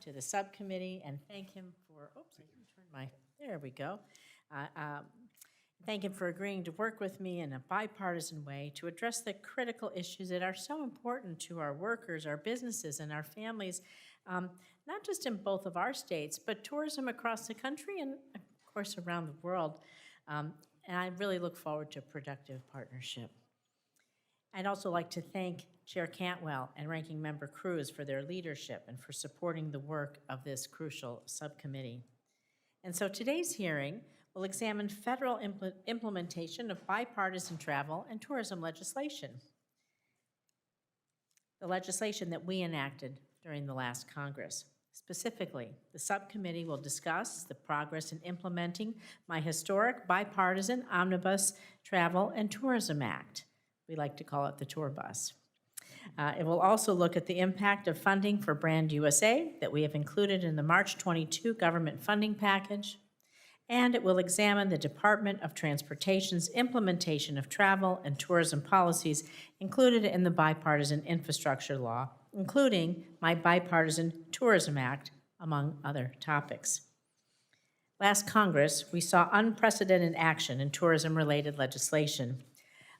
to the subcommittee and thank him for, oops, I didn't turn my, there we go. Thank him for agreeing to work with me in a bipartisan way to address the critical issues that are so important to our workers, our businesses, and our families, not just in both of our states, but tourism across the country and, of course, around the world. And I really look forward to a productive partnership. I'd also like to thank Chair Cantwell and Ranking Member Cruz for their leadership and for supporting the work of this crucial subcommittee. And so today's hearing will examine federal implementation of bipartisan travel and tourism legislation, the legislation that we enacted during the last Congress. Specifically, the subcommittee will discuss the progress in implementing my historic bipartisan Omnibus Travel and Tourism Act. We like to call it the tour bus. It will also look at the impact of funding for Brand USA that we have included in the March 22 government funding package, and it will examine the Department of Transportation's implementation of travel and tourism policies included in the bipartisan infrastructure law, including my bipartisan Tourism Act, among other topics. Last Congress, we saw unprecedented action in tourism-related legislation,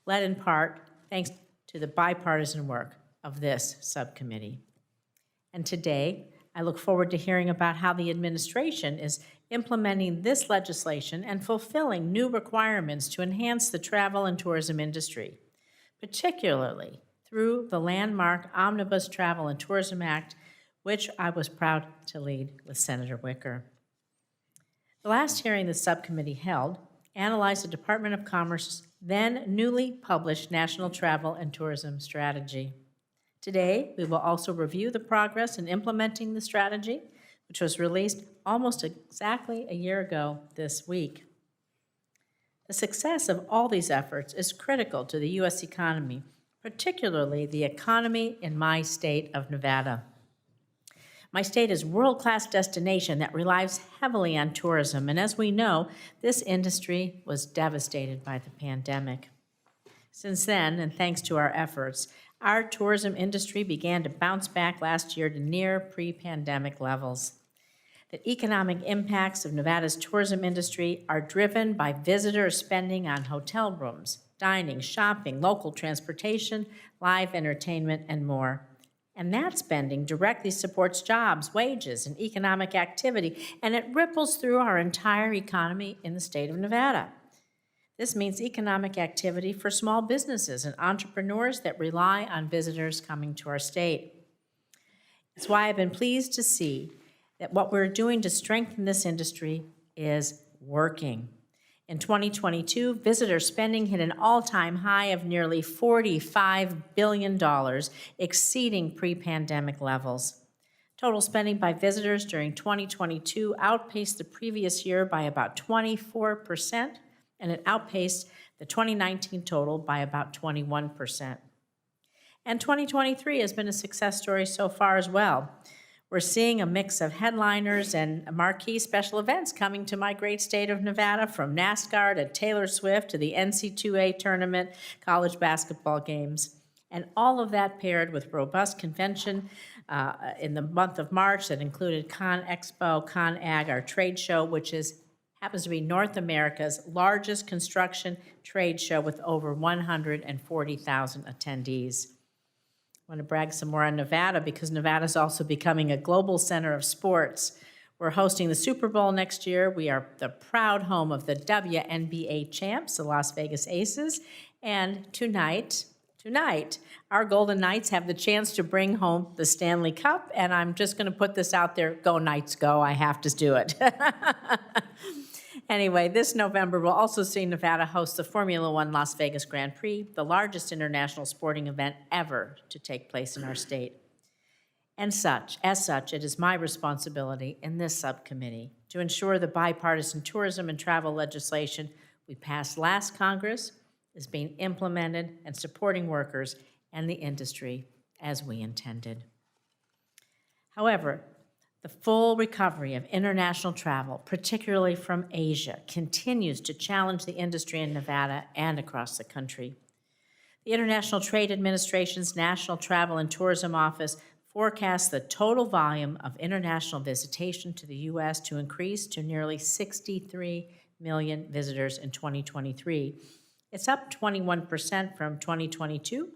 led in part thanks to the bipartisan work of this subcommittee. And today, I look forward to hearing about how the administration is implementing this legislation and fulfilling new requirements to enhance the travel and tourism industry, particularly through the landmark Omnibus Travel and Tourism Act, which I was proud to lead with Senator Wicker. The last hearing the subcommittee held analyzed the Department of Commerce's then newly published National Travel and Tourism Strategy. Today, we will also review the progress in implementing the strategy, which was released almost exactly a year ago this week. The success of all these efforts is critical to the U.S. economy, particularly the economy in my state of Nevada. My state is a world-class destination that relies heavily on tourism, and as we know, this industry was devastated by the pandemic. Since then, and thanks to our efforts, our tourism industry began to bounce back last year to near pre-pandemic levels. The economic impacts of Nevada's tourism industry are driven by visitors spending on hotel rooms, dining, shopping, local transportation, live entertainment, and more. And that spending directly supports jobs, wages, and economic activity, and it ripples through our entire economy in the state of Nevada. This means economic activity for small businesses and entrepreneurs that rely on visitors coming to our state. That's why I've been pleased to see that what we're doing to strengthen this industry is working. In 2022, visitor spending hit an all-time high of nearly $45 billion, exceeding pre-pandemic levels. Total spending by visitors during 2022 outpaced the previous year by about 24%, and it outpaced the 2019 total by about 21%. And 2023 has been a success story so far as well. We're seeing a mix of headliners and marquee special events coming to my great state of Nevada, from NASCAR to Taylor Swift to the NC2A tournament, college basketball games. And all of that paired with robust convention in the month of March that included ConExpo, ConAg, our trade show, which happens to be North America's largest construction trade show with over 140,000 attendees. I want to brag some more on Nevada because Nevada is also becoming a global center of sports. We're hosting the Super Bowl next year. We are the proud home of the WNBA champs, the Las Vegas Aces. And tonight, our Golden Knights have the chance to bring home the Stanley Cup. And I'm just going to put this out there, go Knights, go. I have to do it. Anyway, this November, we'll also see Nevada host the Formula One Las Vegas Grand Prix, the largest international sporting event ever to take place in our state. And as such, it is my responsibility in this subcommittee to ensure the bipartisan tourism and travel legislation we passed last Congress is being implemented and supporting workers and the industry as we intended. However, the full recovery of international travel, particularly from Asia, continues to challenge the industry in Nevada and across the country. The International Trade Administration's National Travel and Tourism Office forecasts the total volume of international visitation to the U.S. to increase to nearly 63 million visitors in 2023. It's up 21% from 2022,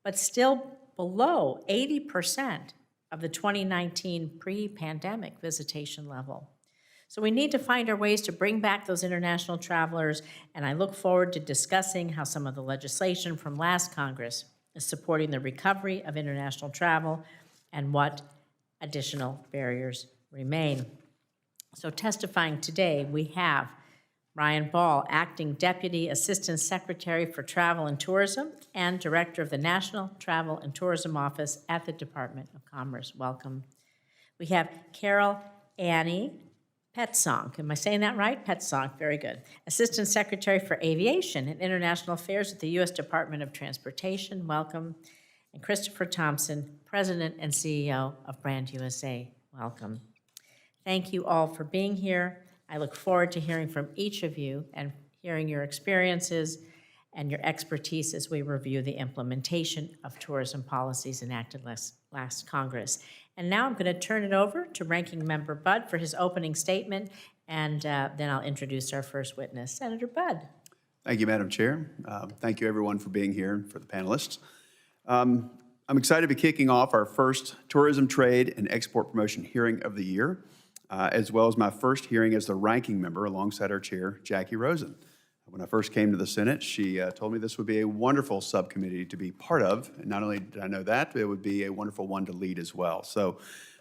but still below 80% of the 2019 pre-pandemic visitation level. So we need to find our ways to bring back those international travelers, and I look forward to discussing how some of the legislation from last Congress is supporting the recovery of international travel and what additional barriers remain. So testifying today, we have Brian Ball, Acting Deputy Assistant Secretary for Travel and Tourism and Director of the National Travel and Tourism Office at the Department of Commerce. Welcome. We have Carol Annie Petsonk. Am I saying that right? Petsonk, very good. Assistant Secretary for Aviation and International Affairs at the U.S. Department of Transportation. Welcome. And Christopher Thompson, President and CEO of Brand USA. Welcome. Thank you all for being here. I look forward to hearing from each of you and hearing your experiences and your expertise as we review the implementation of tourism policies enacted last Congress. And now I'm going to turn it over to Ranking Member Budd for his opening statement, and then I'll introduce our first witness. Senator Budd. Thank you, Madam Chair. Thank you, everyone, for being here and for the panelists. I'm excited to be kicking off our first Tourism Trade and Export Promotion hearing of the year, as well as my first hearing as the ranking member alongside our chair, Jacky Rosen. When I first came to the Senate, she told me this would be a wonderful subcommittee to be part of. And not only did I know that, but it would be a wonderful one to lead as well. So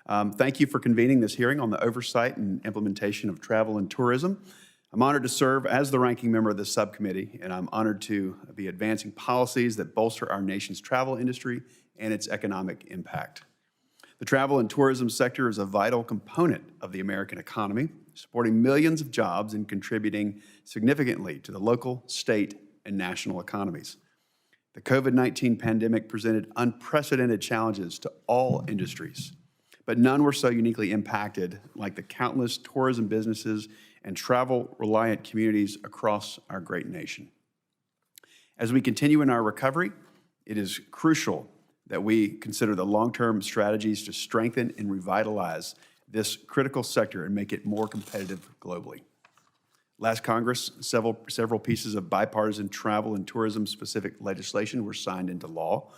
thank you for convening this hearing on the oversight and implementation of travel and tourism. I'm honored to serve as the ranking member of this subcommittee, and I'm honored to be advancing policies that bolster our nation's travel industry and its economic impact. The travel and tourism sector is a vital component of the American economy, supporting millions of jobs and contributing significantly to the local, state, and national economies. The COVID-19 pandemic presented unprecedented challenges to all industries, but none were so uniquely impacted like the countless tourism businesses and travel-reliant communities across our great nation. As we continue in our recovery, it is crucial that we consider the long-term strategies to strengthen and revitalize this critical sector and make it more competitive globally. Last Congress, several pieces of bipartisan travel and tourism-specific legislation were signed into law,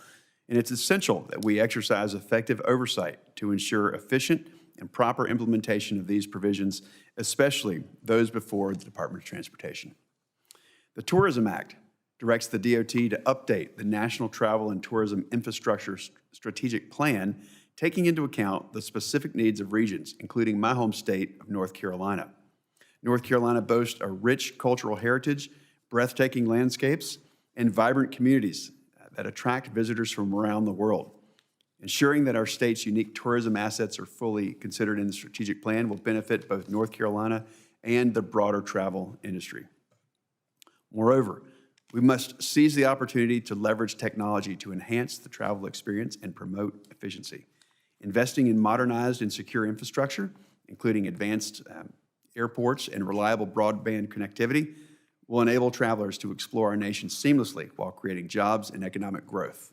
and it's essential that we exercise effective oversight to ensure efficient and proper implementation of these provisions, especially those before the Department of Transportation. The Tourism Act directs the DOT to update the National Travel and Tourism Infrastructure Strategic Plan, taking into account the specific needs of regions, including my home state of North Carolina. North Carolina boasts a rich cultural heritage, breathtaking landscapes, and vibrant communities that attract visitors from around the world. Ensuring that our state's unique tourism assets are fully considered in the strategic plan will benefit both North Carolina and the broader travel industry. Moreover, we must seize the opportunity to leverage technology to enhance the travel experience and promote efficiency. Investing in modernized and secure infrastructure, including advanced airports and reliable broadband connectivity, will enable travelers to explore our nation seamlessly while creating jobs and economic growth.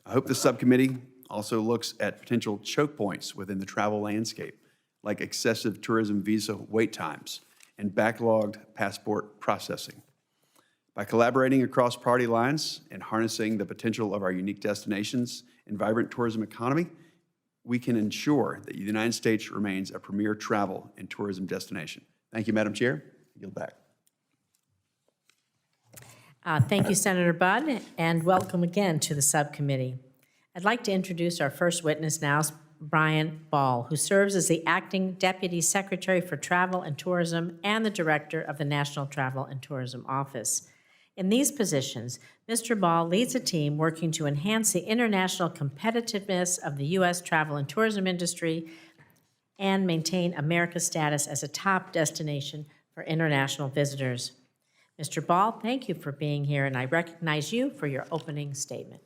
I hope the subcommittee also looks at potential choke points within the travel landscape, like excessive tourism visa wait times and backlogged passport processing. By collaborating across party lines and harnessing the potential of our unique destinations and vibrant tourism economy, we can ensure that the United States remains a premier travel and tourism destination. Thank you, Madam Chair. I yield back. Thank you, Senator Budd, and welcome again to the subcommittee. I'd like to introduce our first witness now, Brian Ball, who serves as the Acting Deputy Secretary for Travel and Tourism and the Director of the National Travel and Tourism Office. In these positions, Mr. Ball leads a team working to enhance the international competitiveness of the U.S. travel and tourism industry and maintain America's status as a top destination for international visitors. Mr. Ball, thank you for being here, and I recognize you for your opening statement.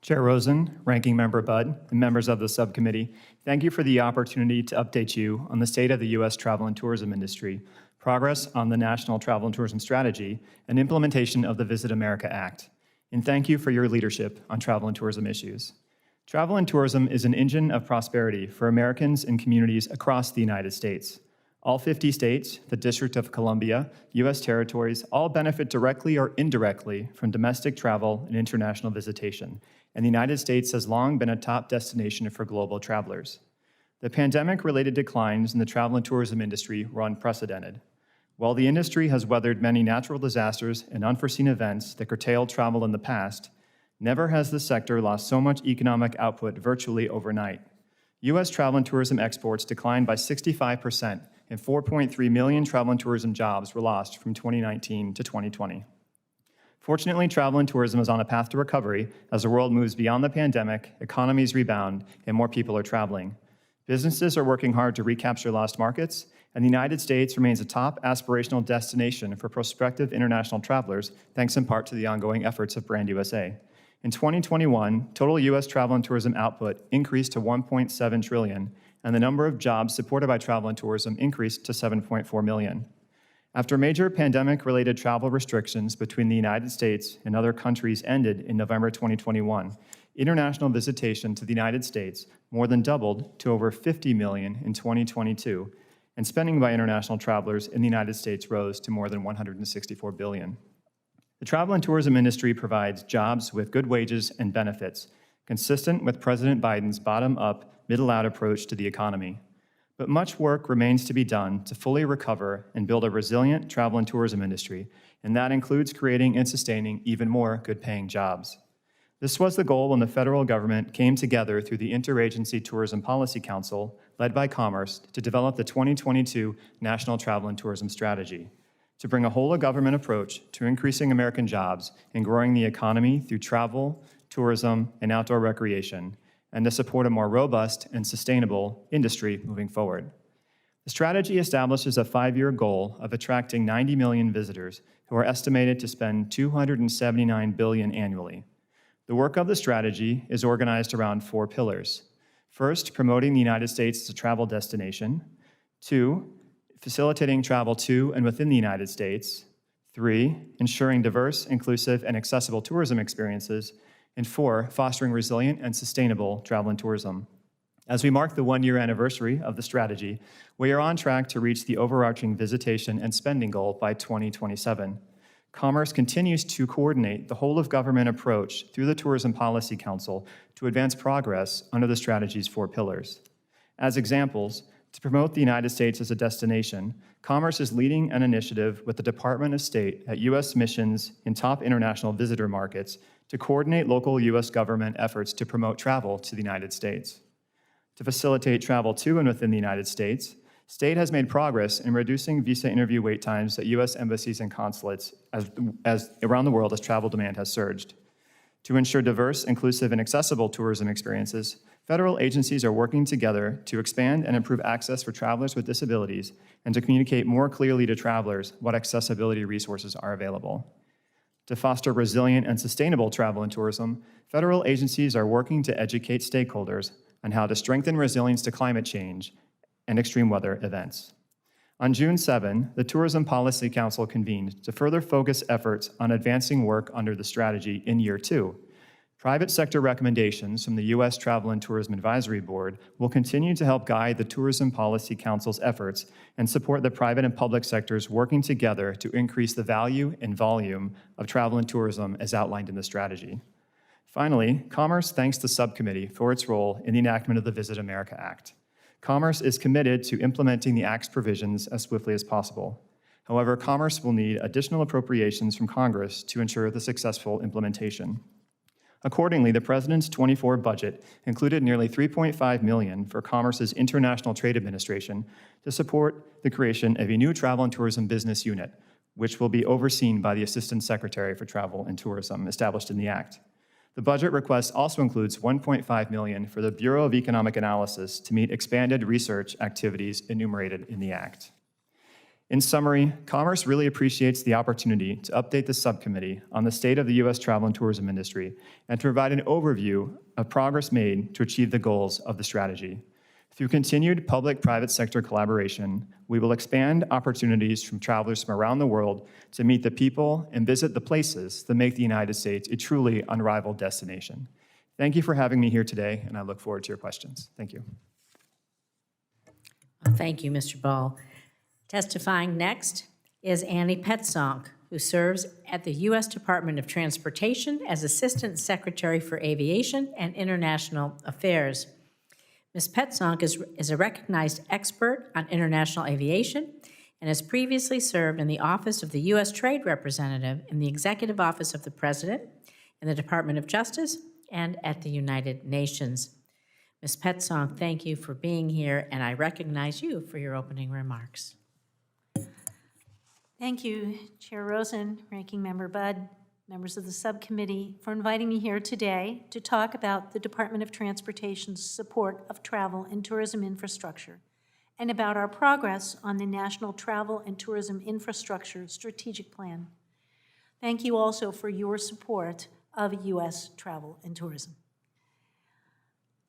Chair Rosen, Ranking Member Budd, and members of the subcommittee, thank you for the opportunity to update you on the state of the U.S. travel and tourism industry, progress on the National Travel and Tourism Strategy, and implementation of the Visit America Act. And thank you for your leadership on travel and tourism issues. Travel and tourism is an engine of prosperity for Americans and communities across the United States. All 50 states, the District of Columbia, U.S. territories, all benefit directly or indirectly from domestic travel and international visitation, and the United States has long been a top destination for global travelers. The pandemic-related declines in the travel and tourism industry were unprecedented. While the industry has weathered many natural disasters and unforeseen events that curtailed travel in the past, never has the sector lost so much economic output virtually overnight. U.S. travel and tourism exports declined by 65%, and 4.3 million travel and tourism jobs were lost from 2019 to 2020. Fortunately, travel and tourism is on a path to recovery as the world moves beyond the pandemic, economies rebound, and more people are traveling. Businesses are working hard to recapture lost markets, and the United States remains a top aspirational destination for prospective international travelers, thanks in part to the ongoing efforts of Brand USA. In 2021, total U.S. travel and tourism output increased to $1.7 trillion, and the number of jobs supported by travel and tourism increased to 7.4 million. After major pandemic-related travel restrictions between the United States and other countries ended in November 2021, international visitation to the United States more than doubled to over 50 million in 2022, and spending by international travelers in the United States rose to more than 164 billion. The travel and tourism industry provides jobs with good wages and benefits, consistent with President Biden's bottom-up, middle-out approach to the economy. But much work remains to be done to fully recover and build a resilient travel and tourism industry, and that includes creating and sustaining even more good-paying jobs. This was the goal when the federal government came together through the Interagency Tourism Policy Council, led by Commerce, to develop the 2022 National Travel and Tourism Strategy, to bring a whole-of-government approach to increasing American jobs and growing the economy through travel, tourism, and outdoor recreation, and to support a more robust and sustainable industry moving forward. The strategy establishes a 5-year goal of attracting 90 million visitors who are estimated to spend $279 billion annually. The work of the strategy is organized around 4 pillars. First, promoting the United States as a travel destination. 2, facilitating travel to and within the United States. 3, ensuring diverse, inclusive, and accessible tourism experiences. And 4, fostering resilient and sustainable travel and tourism. As we mark the 1-year anniversary of the strategy, we are on track to reach the overarching visitation and spending goal by 2027. Commerce continues to coordinate the whole-of-government approach through the Tourism Policy Council to advance progress under the strategy's 4 pillars. As examples, to promote the United States as a destination, Commerce is leading an initiative with the Department of State at U.S. missions in top international visitor markets to coordinate local U.S. government efforts to promote travel to the United States. To facilitate travel to and within the United States, State has made progress in reducing visa interview wait times at U.S. embassies and consulates as around the world as travel demand has surged. To ensure diverse, inclusive, and accessible tourism experiences, federal agencies are working together to expand and improve access for travelers with disabilities and to communicate more clearly to travelers what accessibility resources are available. To foster resilient and sustainable travel and tourism, federal agencies are working to educate stakeholders on how to strengthen resilience to climate change and extreme weather events. On June 7, the Tourism Policy Council convened to further focus efforts on advancing work under the strategy in year 2. Private sector recommendations from the U.S. Travel and Tourism Advisory Board will continue to help guide the Tourism Policy Council's efforts and support the private and public sectors working together to increase the value and volume of travel and tourism as outlined in the strategy. Finally, Commerce thanks the Subcommittee for its role in the enactment of the Visit America Act. Commerce is committed to implementing the Act's provisions as swiftly as possible. However, Commerce will need additional appropriations from Congress to ensure the successful implementation. Accordingly, the President's '24 budget included nearly $3.5 million for Commerce's International Trade Administration to support the creation of a new travel and tourism business unit, which will be overseen by the Assistant Secretary for Travel and Tourism established in the Act. The budget request also includes $1.5 million for the Bureau of Economic Analysis to meet expanded research activities enumerated in the Act. In summary, Commerce really appreciates the opportunity to update the subcommittee on the state of the U.S. travel and tourism industry and to provide an overview of progress made to achieve the goals of the strategy. Through continued public-private sector collaboration, we will expand opportunities from travelers from around the world to meet the people and visit the places that make the United States a truly unrivaled destination. Thank you for having me here today, and I look forward to your questions. Thank you. Thank you, Mr. Ball. Testifying next is Annie Petzonk, who serves at the U.S. Department of Transportation as Assistant Secretary for Aviation and International Affairs. Ms. Petzonk is a recognized expert on international aviation and has previously served in the Office of the U.S. Trade Representative in the Executive Office of the President, in the Department of Justice, and at the United Nations. Ms. Petzonk, thank you for being here, and I recognize you for your opening remarks. Thank you, Chair Rosen, Ranking Member Budd, members of the subcommittee, for inviting me here today to talk about the Department of Transportation's support of travel and tourism infrastructure and about our progress on the National Travel and Tourism Infrastructure Strategic Plan. Thank you also for your support of U.S. travel and tourism.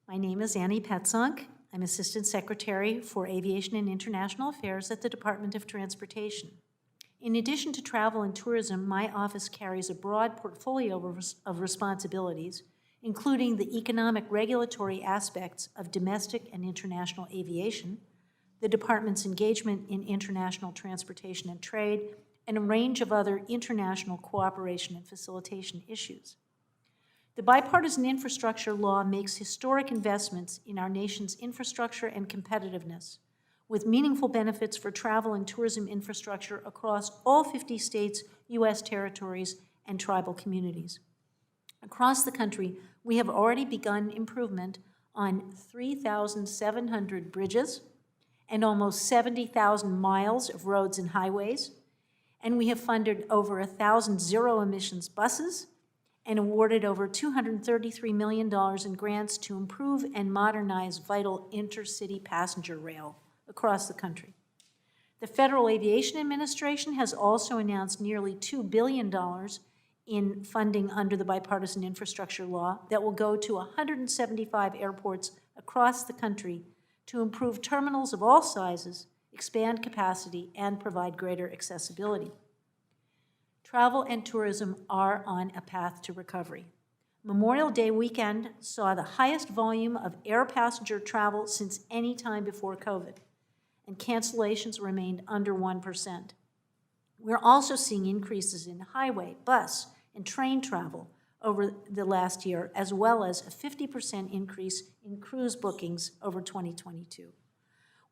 My name is Annie Petzonk. I'm Assistant Secretary for Aviation and International Affairs at the Department of Transportation. In addition to travel and tourism, my office carries a broad portfolio of responsibilities, including the economic regulatory aspects of domestic and international aviation, the department's engagement in international transportation and trade, and a range of other international cooperation and facilitation issues. The bipartisan infrastructure law makes historic investments in our nation's infrastructure and competitiveness, with meaningful benefits for travel and tourism infrastructure across all 50 states, U.S. territories, and tribal communities. Across the country, we have already begun improvement on 3,700 bridges and almost 70,000 miles of roads and highways, and we have funded over 1,000 zero-emissions buses and awarded over $233 million in grants to improve and modernize vital intercity passenger rail across the country. The Federal Aviation Administration has also announced nearly $2 billion in funding under the bipartisan infrastructure law that will go to 175 airports across the country to improve terminals of all sizes, expand capacity, and provide greater accessibility. Travel and tourism are on a path to recovery. Memorial Day weekend saw the highest volume of air passenger travel since any time before COVID, and cancellations remained under 1%. We're also seeing increases in highway, bus, and train travel over the last year, as well as a 50% increase in cruise bookings over 2022.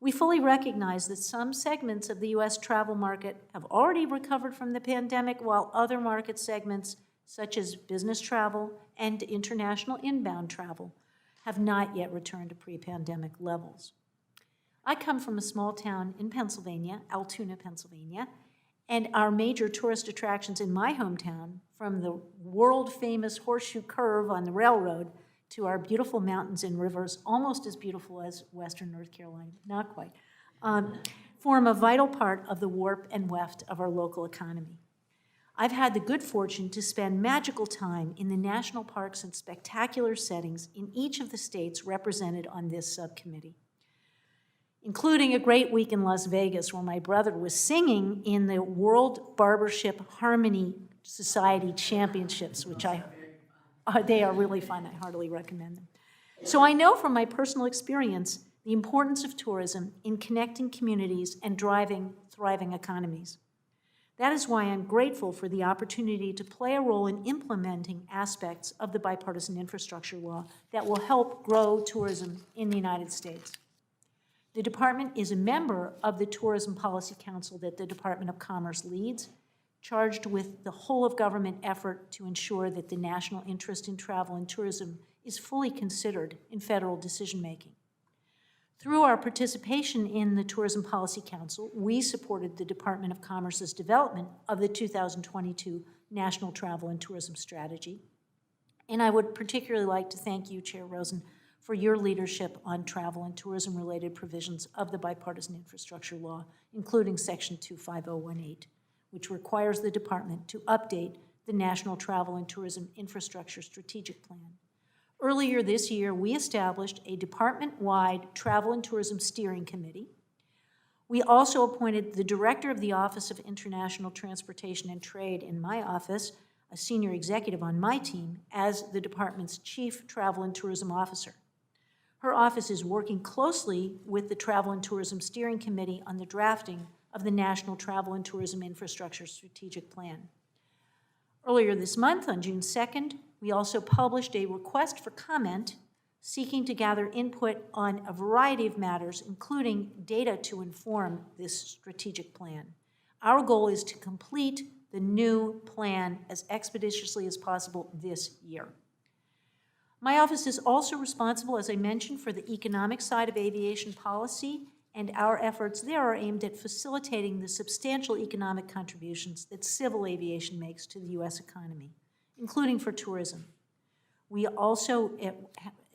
We fully recognize that some segments of the U.S. travel market have already recovered from the pandemic, while other market segments, such as business travel and international inbound travel, have not yet returned to pre-pandemic levels. I come from a small town in Pennsylvania, Altoona, Pennsylvania, and our major tourist attractions in my hometown, from the world-famous Horseshoe Curve on the railroad to our beautiful mountains and rivers, almost as beautiful as Western North Carolina, not quite, form a vital part of the warp and weft of our local economy. I've had the good fortune to spend magical time in the national parks and spectacular settings in each of the states represented on this subcommittee, including a great week in Las Vegas where my brother was singing in the World Barbership Harmony Society Championships, which they are really fun. I heartily recommend them. So I know from my personal experience the importance of tourism in connecting communities and driving thriving economies. That is why I'm grateful for the opportunity to play a role in implementing aspects of the bipartisan infrastructure law that will help grow tourism in the United States. The department is a member of the Tourism Policy Council that the Department of Commerce leads, charged with the whole of government effort to ensure that the national interest in travel and tourism is fully considered in federal decision-making. Through our participation in the Tourism Policy Council, we supported the Department of Commerce's development of the 2022 National Travel and Tourism Strategy. And I would particularly like to thank you, Chair Rosen, for your leadership on travel and tourism-related provisions of the bipartisan infrastructure law, including Section 25018. Which requires the department to update the National Travel and Tourism Infrastructure Strategic Plan. Earlier this year, we established a department-wide Travel and Tourism Steering Committee. We also appointed the director of the Office of International Transportation and Trade in my office, a senior executive on my team, as the department's Chief Travel and Tourism Officer. Her office is working closely with the Travel and Tourism Steering Committee on the drafting of the National Travel and Tourism Infrastructure Strategic Plan. Earlier this month, on June 2nd, we also published a request for comment seeking to gather input on a variety of matters, including data to inform this strategic plan. Our goal is to complete the new plan as expeditiously as possible this year. My office is also responsible, as I mentioned, for the economic side of aviation policy, and our efforts there are aimed at facilitating the substantial economic contributions that civil aviation makes to the U.S. economy, including for tourism. We also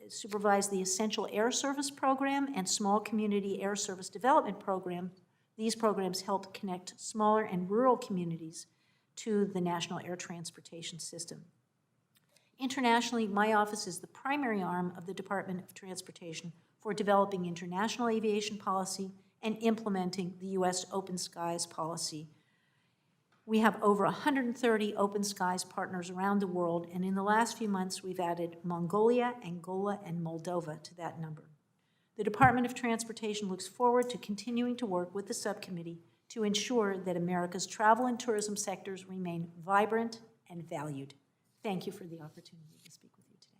supervise the Essential Air Service Program and Small Community Air Service Development Program. These programs help connect smaller and rural communities to the national air transportation system. Internationally, my office is the primary arm of the Department of Transportation for developing international aviation policy and implementing the U.S. Open Skies policy. We have over 130 Open Skies partners around the world, and in the last few months, we've added Mongolia, Angola, and Moldova to that number. The Department of Transportation looks forward to continuing to work with the subcommittee to ensure that America's travel and tourism sectors remain vibrant and valued. Thank you for the opportunity to speak with you today.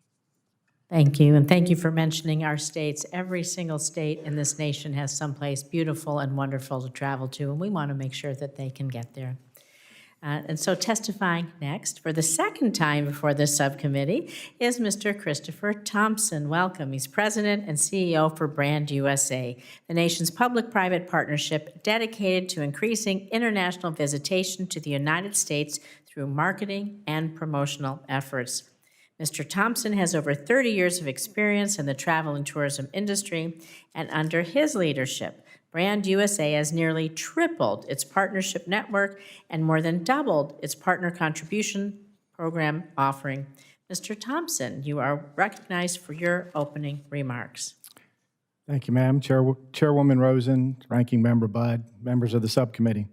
Thank you, and thank you for mentioning our states. Every single state in this nation has someplace beautiful and wonderful to travel to, and we want to make sure that they can get there. And so testifying next for the second time before this subcommittee is Mr. Christopher Thompson. Welcome. He's President and CEO for Brand USA, the nation's public-private partnership dedicated to increasing international visitation to the United States through marketing and promotional efforts. Mr. Thompson has over 30 years of experience in the travel and tourism industry, and under his leadership, Brand USA has nearly tripled its partnership network and more than doubled its partner contribution program offering. Mr. Thompson, you are recognized for your opening remarks. Thank you, ma'am. Chairwoman Rosen, Ranking Member Budd, members of the subcommittee.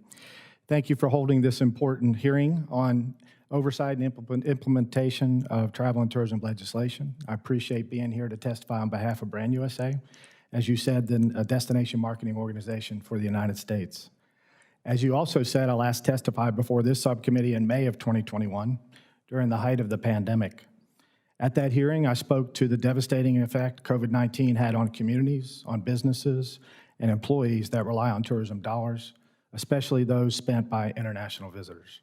Thank you for holding this important hearing on oversight and implementation of travel and tourism legislation. I appreciate being here to testify on behalf of Brand USA. As you said, a destination marketing organization for the United States. As you also said, I last testified before this subcommittee in May of 2021 during the height of the pandemic. At that hearing, I spoke to the devastating effect COVID-19 had on communities, on businesses, and employees that rely on tourism dollars, especially those spent by international visitors.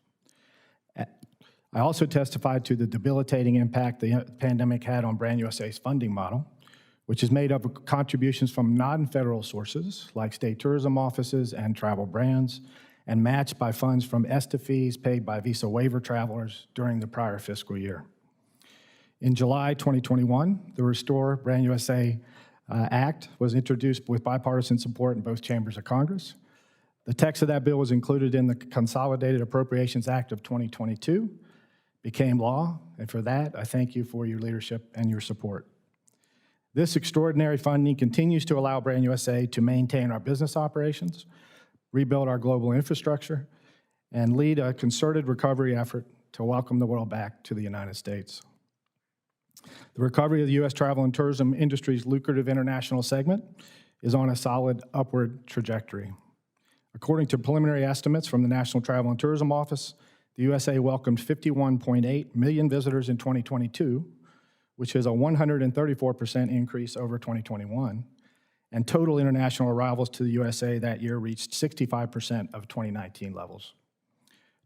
I also testified to the debilitating impact the pandemic had on Brand USA's funding model, which is made up of contributions from non-federal sources like state tourism offices and travel brands, and matched by funds from ESTA fees paid by visa waiver travelers during the prior fiscal year. In July 2021, the Restore Brand USA Act was introduced with bipartisan support in both chambers of Congress. The text of that bill was included in the Consolidated Appropriations Act of 2022, became law, and for that, I thank you for your leadership and your support. This extraordinary funding continues to allow Brand USA to maintain our business operations, rebuild our global infrastructure, and lead a concerted recovery effort to welcome the world back to the United States. The recovery of the U.S. travel and tourism industry's lucrative international segment is on a solid upward trajectory. According to preliminary estimates from the National Travel and Tourism Office, the USA welcomed 51.8 million visitors in 2022, which is a 134% increase over 2021, and total international arrivals to the USA that year reached 65% of 2019 levels.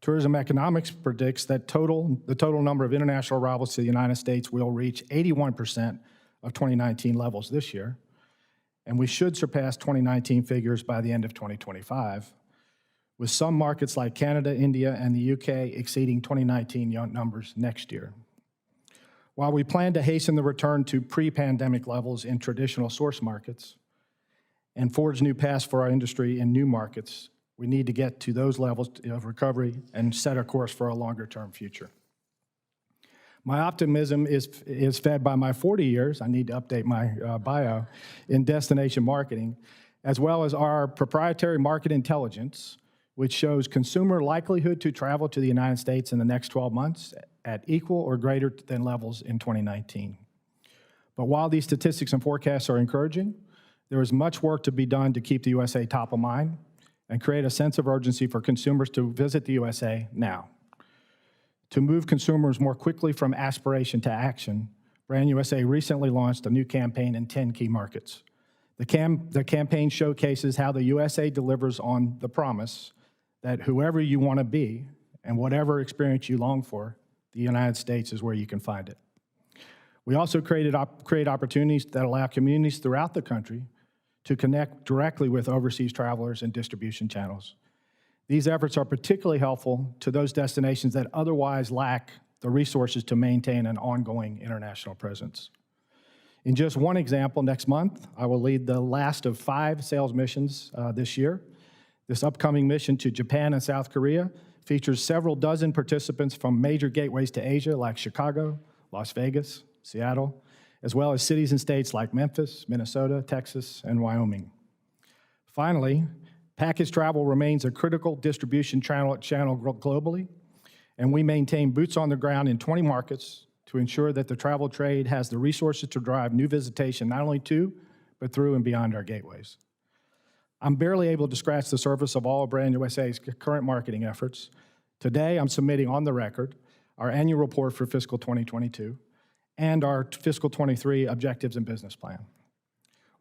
Tourism Economics predicts that the total number of international arrivals to the United States will reach 81% of 2019 levels this year, and we should surpass 2019 figures by the end of 2025, with some markets like Canada, India, and the UK exceeding 2019 numbers next year. While we plan to hasten the return to pre-pandemic levels in traditional source markets and forge new paths for our industry in new markets, we need to get to those levels of recovery and set a course for a longer-term future. My optimism is fed by my 40 years, I need to update my bio, in destination marketing, as well as our proprietary market intelligence, which shows consumer likelihood to travel to the United States in the next 12 months at equal or greater than levels in 2019. But while these statistics and forecasts are encouraging, there is much work to be done to keep the USA top of mind and create a sense of urgency for consumers to visit the USA now. To move consumers more quickly from aspiration to action, Brand USA recently launched a new campaign in 10 key markets. The campaign showcases how the USA delivers on the promise that whoever you want to be and whatever experience you long for, the United States is where you can find it. We also create opportunities that allow communities throughout the country to connect directly with overseas travelers and distribution channels. These efforts are particularly helpful to those destinations that otherwise lack the resources to maintain an ongoing international presence. In just one example, next month, I will lead the last of 5 sales missions this year. This upcoming mission to Japan and South Korea features several dozen participants from major gateways to Asia like Chicago, Las Vegas, Seattle, as well as cities and states like Memphis, Minnesota, Texas, and Wyoming. Finally, package travel remains a critical distribution channel globally, and we maintain boots on the ground in 20 markets to ensure that the travel trade has the resources to drive new visitation not only to, but through and beyond our gateways. I'm barely able to scratch the surface of all of Brand USA's current marketing efforts. Today, I'm submitting on the record our annual report for fiscal 2022 and our fiscal 23 objectives and business plan.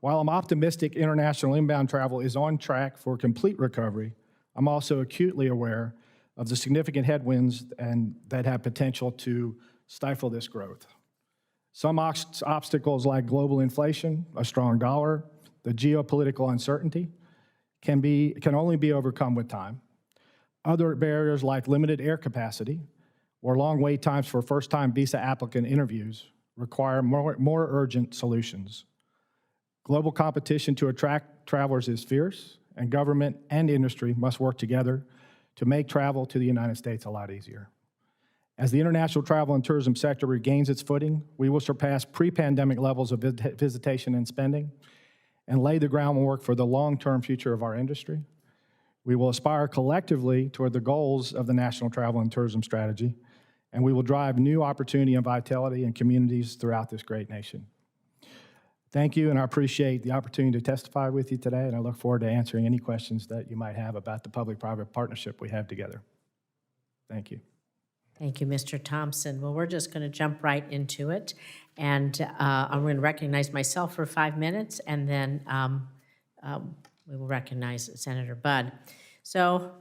While I'm optimistic international inbound travel is on track for complete recovery, I'm also acutely aware of the significant headwinds that have potential to stifle this growth. Some obstacles like global inflation, a strong dollar, the geopolitical uncertainty can only be overcome with time. Other barriers like limited air capacity or long wait times for first-time visa applicant interviews require more urgent solutions. Global competition to attract travelers is fierce, and government and industry must work together to make travel to the United States a lot easier. As the international travel and tourism sector regains its footing, we will surpass pre-pandemic levels of visitation and spending and lay the groundwork for the long-term future of our industry. We will aspire collectively toward the goals of the National Travel and Tourism Strategy, and we will drive new opportunity and vitality in communities throughout this great nation. Thank you, and I appreciate the opportunity to testify with you today, and I look forward to answering any questions that you might have about the public-private partnership we have together. Thank you. Thank you, Mr. Thompson. Well, we're just going to jump right into it, and I'm going to recognize myself for 5 minutes, and then we will recognize Senator Budd. So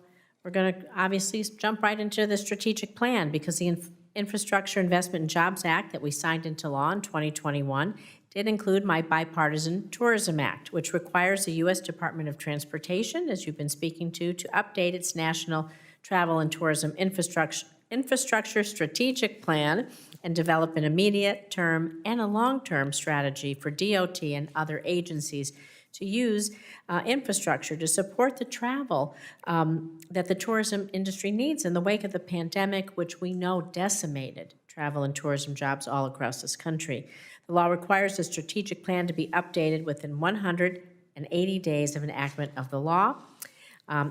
we're going to obviously jump right into the strategic plan because the Infrastructure Investment and Jobs Act that we signed into law in 2021 did include my Bipartisan Tourism Act, which requires the U.S. Department of Transportation, as you've been speaking to update its National Travel and Tourism Infrastructure Strategic Plan and develop an immediate term and a long-term strategy for DOT and other agencies to use infrastructure to support the travel that the tourism industry needs in the wake of the pandemic, which we know decimated travel and tourism jobs all across this country. The law requires the strategic plan to be updated within 180 days of enactment of the law.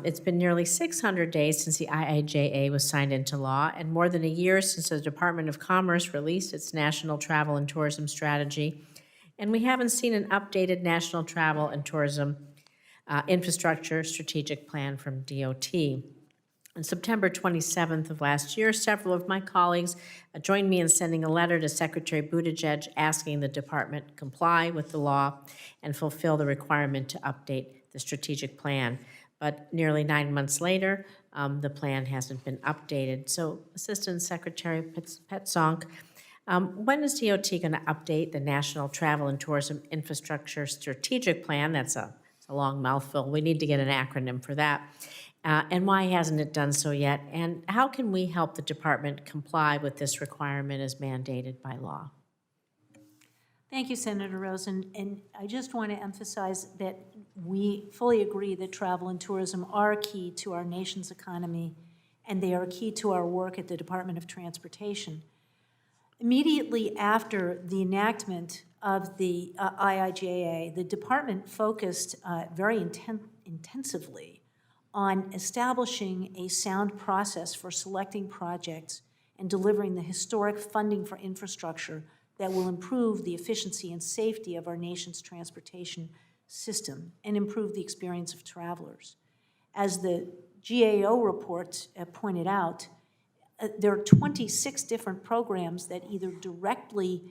It's been nearly 600 days since the IIJA was signed into law and more than a year since the Department of Commerce released its National Travel and Tourism Strategy. And we haven't seen an updated National Travel and Tourism Infrastructure Strategic Plan from DOT. On September 27th of last year, several of my colleagues joined me in sending a letter to Secretary Buttigieg asking the department comply with the law and fulfill the requirement to update the strategic plan. But nearly 9 months later, the plan hasn't been updated. So, Assistant Secretary Petzonk, when is DOT going to update the National Travel and Tourism Infrastructure Strategic Plan? That's a long mouthful. We need to get an acronym for that. And why hasn't it done so yet? And how can we help the department comply with this requirement as mandated by law? Thank you, Senator Rosen. And I just want to emphasize that we fully agree that travel and tourism are key to our nation's economy, and they are key to our work at the Department of Transportation. Immediately after the enactment of the IIJA, the department focused very intensively on establishing a sound process for selecting projects and delivering the historic funding for infrastructure that will improve the efficiency and safety of our nation's transportation system and improve the experience of travelers. As the GAO report pointed out, there are 26 different programs that either directly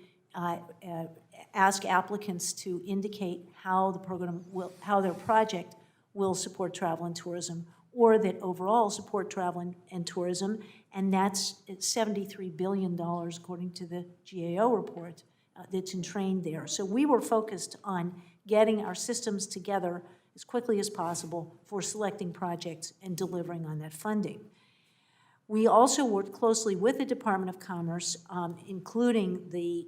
ask applicants to indicate how the program will, how their project will support travel and tourism, or that overall support travel and tourism, and that's $73 billion according to the GAO report that's entrained there. So we were focused on getting our systems together as quickly as possible for selecting projects and delivering on that funding. We also worked closely with the Department of Commerce, including the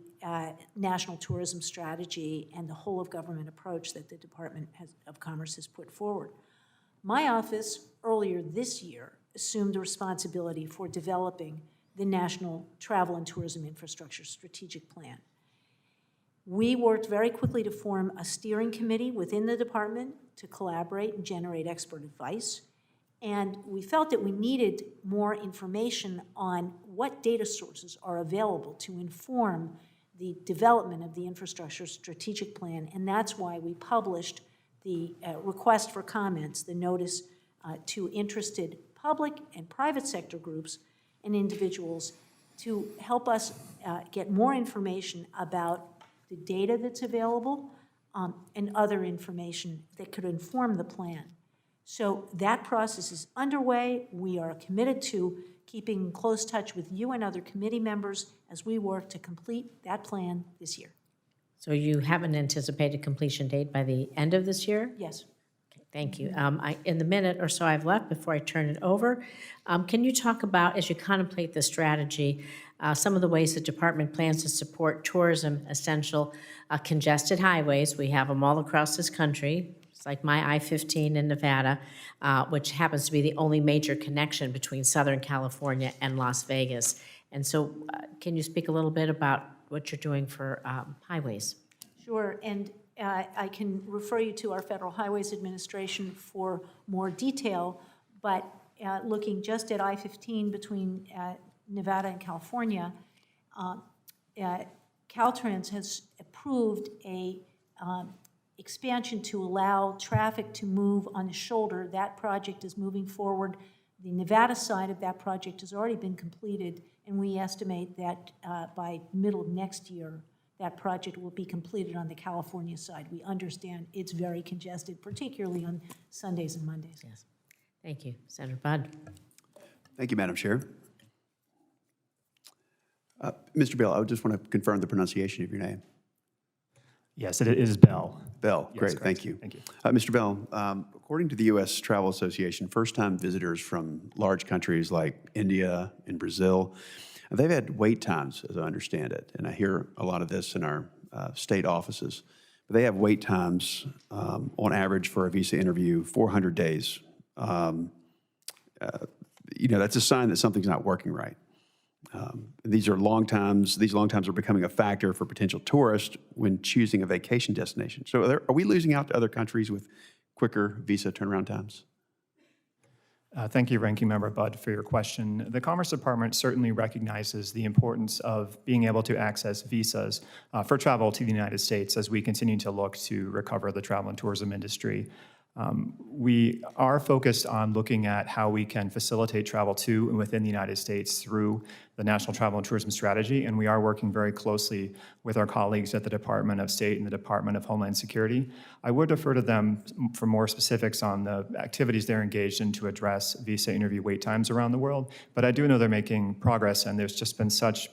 National Tourism Strategy and the whole-of-government approach that the Department of Commerce has put forward. My office, earlier this year, assumed the responsibility for developing the National Travel and Tourism Infrastructure Strategic Plan. We worked very quickly to form a steering committee within the department to collaborate and generate expert advice. And we felt that we needed more information on what data sources are available to inform the development of the infrastructure strategic plan. And that's why we published the request for comments, the notice to interested public and private sector groups and individuals to help us get more information about the data that's available and other information that could inform the plan. So that process is underway. We are committed to keeping in close touch with you and other committee members as we work to complete that plan this year. So you have an anticipated completion date by the end of this year? Yes. Okay, thank you. In the minute or so I've left before I turn it over, can you talk about, as you contemplate the strategy, some of the ways the department plans to support tourism essential congested highways? We have them all across this country. It's like my I-15 in Nevada, which happens to be the only major connection between Southern California and Las Vegas. And so can you speak a little bit about what you're doing for highways? Sure, and I can refer you to our Federal Highways Administration for more detail, but looking just at I-15 between Nevada and California, Caltrans has approved a expansion to allow traffic to move on the shoulder. That project is moving forward. The Nevada side of that project has already been completed, and we estimate that by middle of next year, that project will be completed on the California side. We understand it's very congested, particularly on Sundays and Mondays. Yes. Thank you. Senator Budd. Thank you, Madam Chair. Mr. Bell, I just want to confirm the pronunciation of your name. Yes, it is Bell. Bell, Yes, great, correct. thank you. Thank you. Mr. Bell, according to the U.S. Travel Association, first-time visitors from large countries like India and Brazil, they've had wait times, as I understand it, and I hear a lot of this in our state offices. But they have wait times, on average, for a visa interview, 400 days. That's a sign that something's not working right. These are long times. These long times are becoming a factor for potential tourists when choosing a vacation destination. So are we losing out to other countries with quicker visa turnaround times? Thank you, Ranking Member Budd, for your question. The Commerce Department certainly recognizes the importance of being able to access visas for travel to the United States as we continue to look to recover the travel and tourism industry. We are focused on looking at how we can facilitate travel to and within the United States through the National Travel and Tourism Strategy, and we are working very closely with our colleagues at the Department of State and the Department of Homeland Security. I would defer to them for more specifics on the activities they're engaged in to address visa interview wait times around the world, but I do know they're making progress, and there's just been such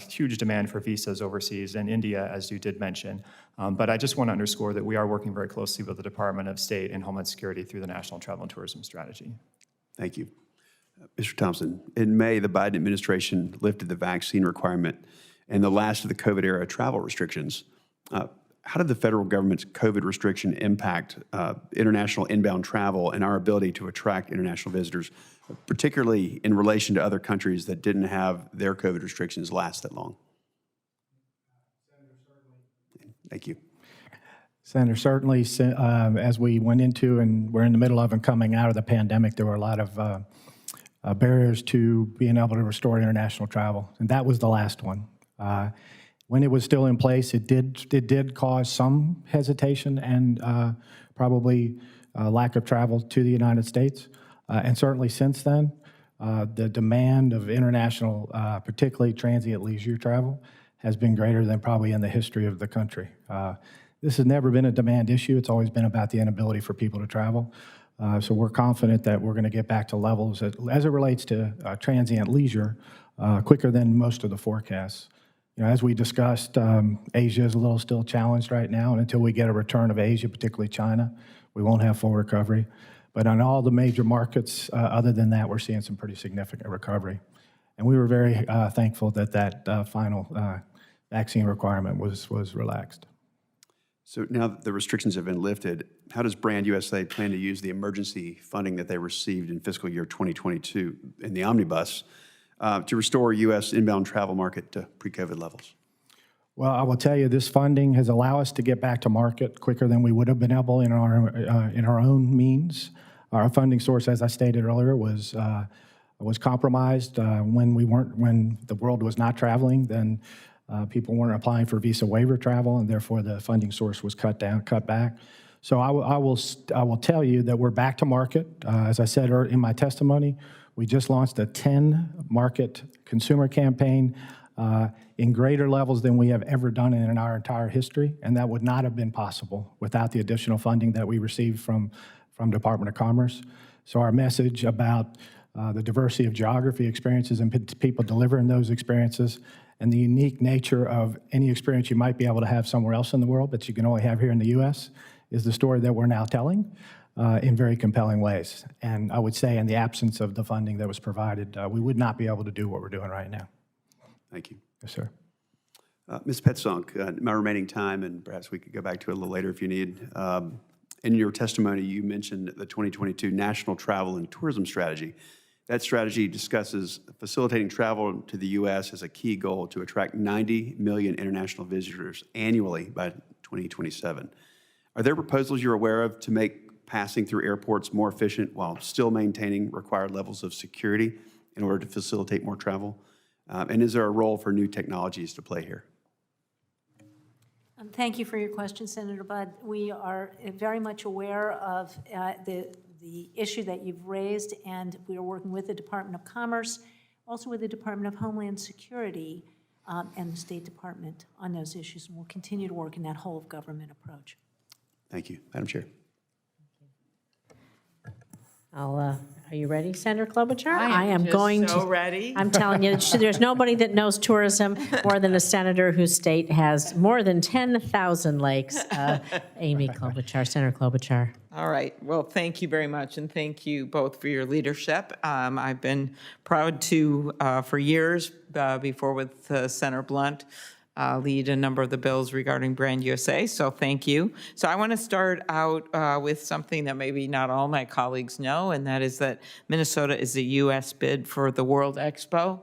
huge demand for visas overseas in India, as you did mention. But I just want to underscore that we are working very closely with the Department of State and Homeland Security through the National Travel and Tourism Strategy. Thank you. Mr. Thompson, in May, the Biden administration lifted the vaccine requirement and the last of the COVID-era travel restrictions. How did the federal government's COVID restriction impact international inbound travel and our ability to attract international visitors, particularly in relation to other countries that didn't have their COVID restrictions last that long? Thank you. Senator, certainly, as we went into and we're in the middle of and coming out of the pandemic, there were a lot of barriers to being able to restore international travel, and that was the last one. When it was still in place, it did cause some hesitation and probably lack of travel to the United States. And certainly since then, the demand of international, particularly transient leisure travel, has been greater than probably in the history of the country. This has never been a demand issue. It's always been about the inability for people to travel. So we're confident that we're going to get back to levels as it relates to transient leisure quicker than most of the forecasts. You know, as we discussed, Asia is a little still challenged right now, and until we get a return of Asia, particularly China, we won't have full recovery. But on all the major markets, other than that, we're seeing some pretty significant recovery. And we were very thankful that that final vaccine requirement was relaxed. So now that the restrictions have been lifted, how does Brand USA plan to use the emergency funding that they received in fiscal year 2022 in the Omnibus to restore U.S. inbound travel market to pre-COVID levels? Well, I will tell you, this funding has allowed us to get back to market quicker than we would have been able in our own means. Our funding source, as I stated earlier, was compromised when the world was not traveling. Then people weren't applying for visa waiver travel, and therefore the funding source was cut back. So I will tell you that we're back to market. As I said in my testimony, we just launched a 10-market consumer campaign in greater levels than we have ever done in our entire history, and that would not have been possible without the additional funding that we received from Department of Commerce. So our message about the diversity of geography experiences and people delivering those experiences and the unique nature of any experience you might be able to have somewhere else in the world but you can only have here in the U.S. is the story that we're now telling in very compelling ways. And I would say in the absence of the funding that was provided, we would not be able to do what we're doing right now. Thank you. Yes, sir. Ms. Petzonk, my remaining time, and perhaps we could go back to it a little later if you need. In your testimony, you mentioned the 2022 National Travel and Tourism Strategy. That strategy discusses facilitating travel to the U.S. as a key goal to attract 90 million international visitors annually by 2027. Are there proposals you're aware of to make passing through airports more efficient while still maintaining required levels of security in order to facilitate more travel? And is there a role for new technologies to play here? Thank you for your question, Senator Budd. We are very much aware of the issue that you've raised, and we are working with the Department of Commerce, also with the Department of Homeland Security and the State Department on those issues, and we'll continue to work in that whole of government approach. Thank you, Madam Chair. Are you ready, Senator Klobuchar? I am just so ready. I'm telling you, there's nobody that knows tourism more than a senator whose state has more than 10,000 lakes. Amy Klobuchar, Senator Klobuchar. All right. Well, thank you very much, and thank you both for your leadership. I've been proud to, for years, before with Senator Blunt, lead a number of the bills regarding Brand USA, so thank you. So I want to start out with something that maybe not all my colleagues know, and that is that Minnesota is a U.S. bid for the World Expo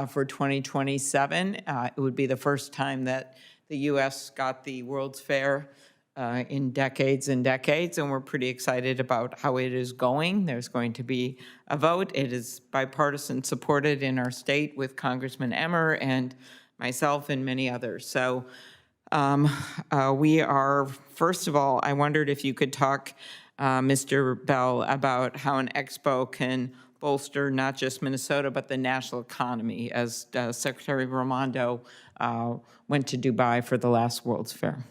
for 2027. It would be the first time that the U.S. got the World's Fair in decades and decades, and we're pretty excited about how it is going. There's going to be a vote. It is bipartisan supported in our state with Congressman Emmer and myself and many others. So we are, first of all, I wondered if you could talk, Mr. Bell, about how an expo can bolster not just Minnesota, but the national economy, as Secretary Raimondo went to Dubai for the last World's Fair.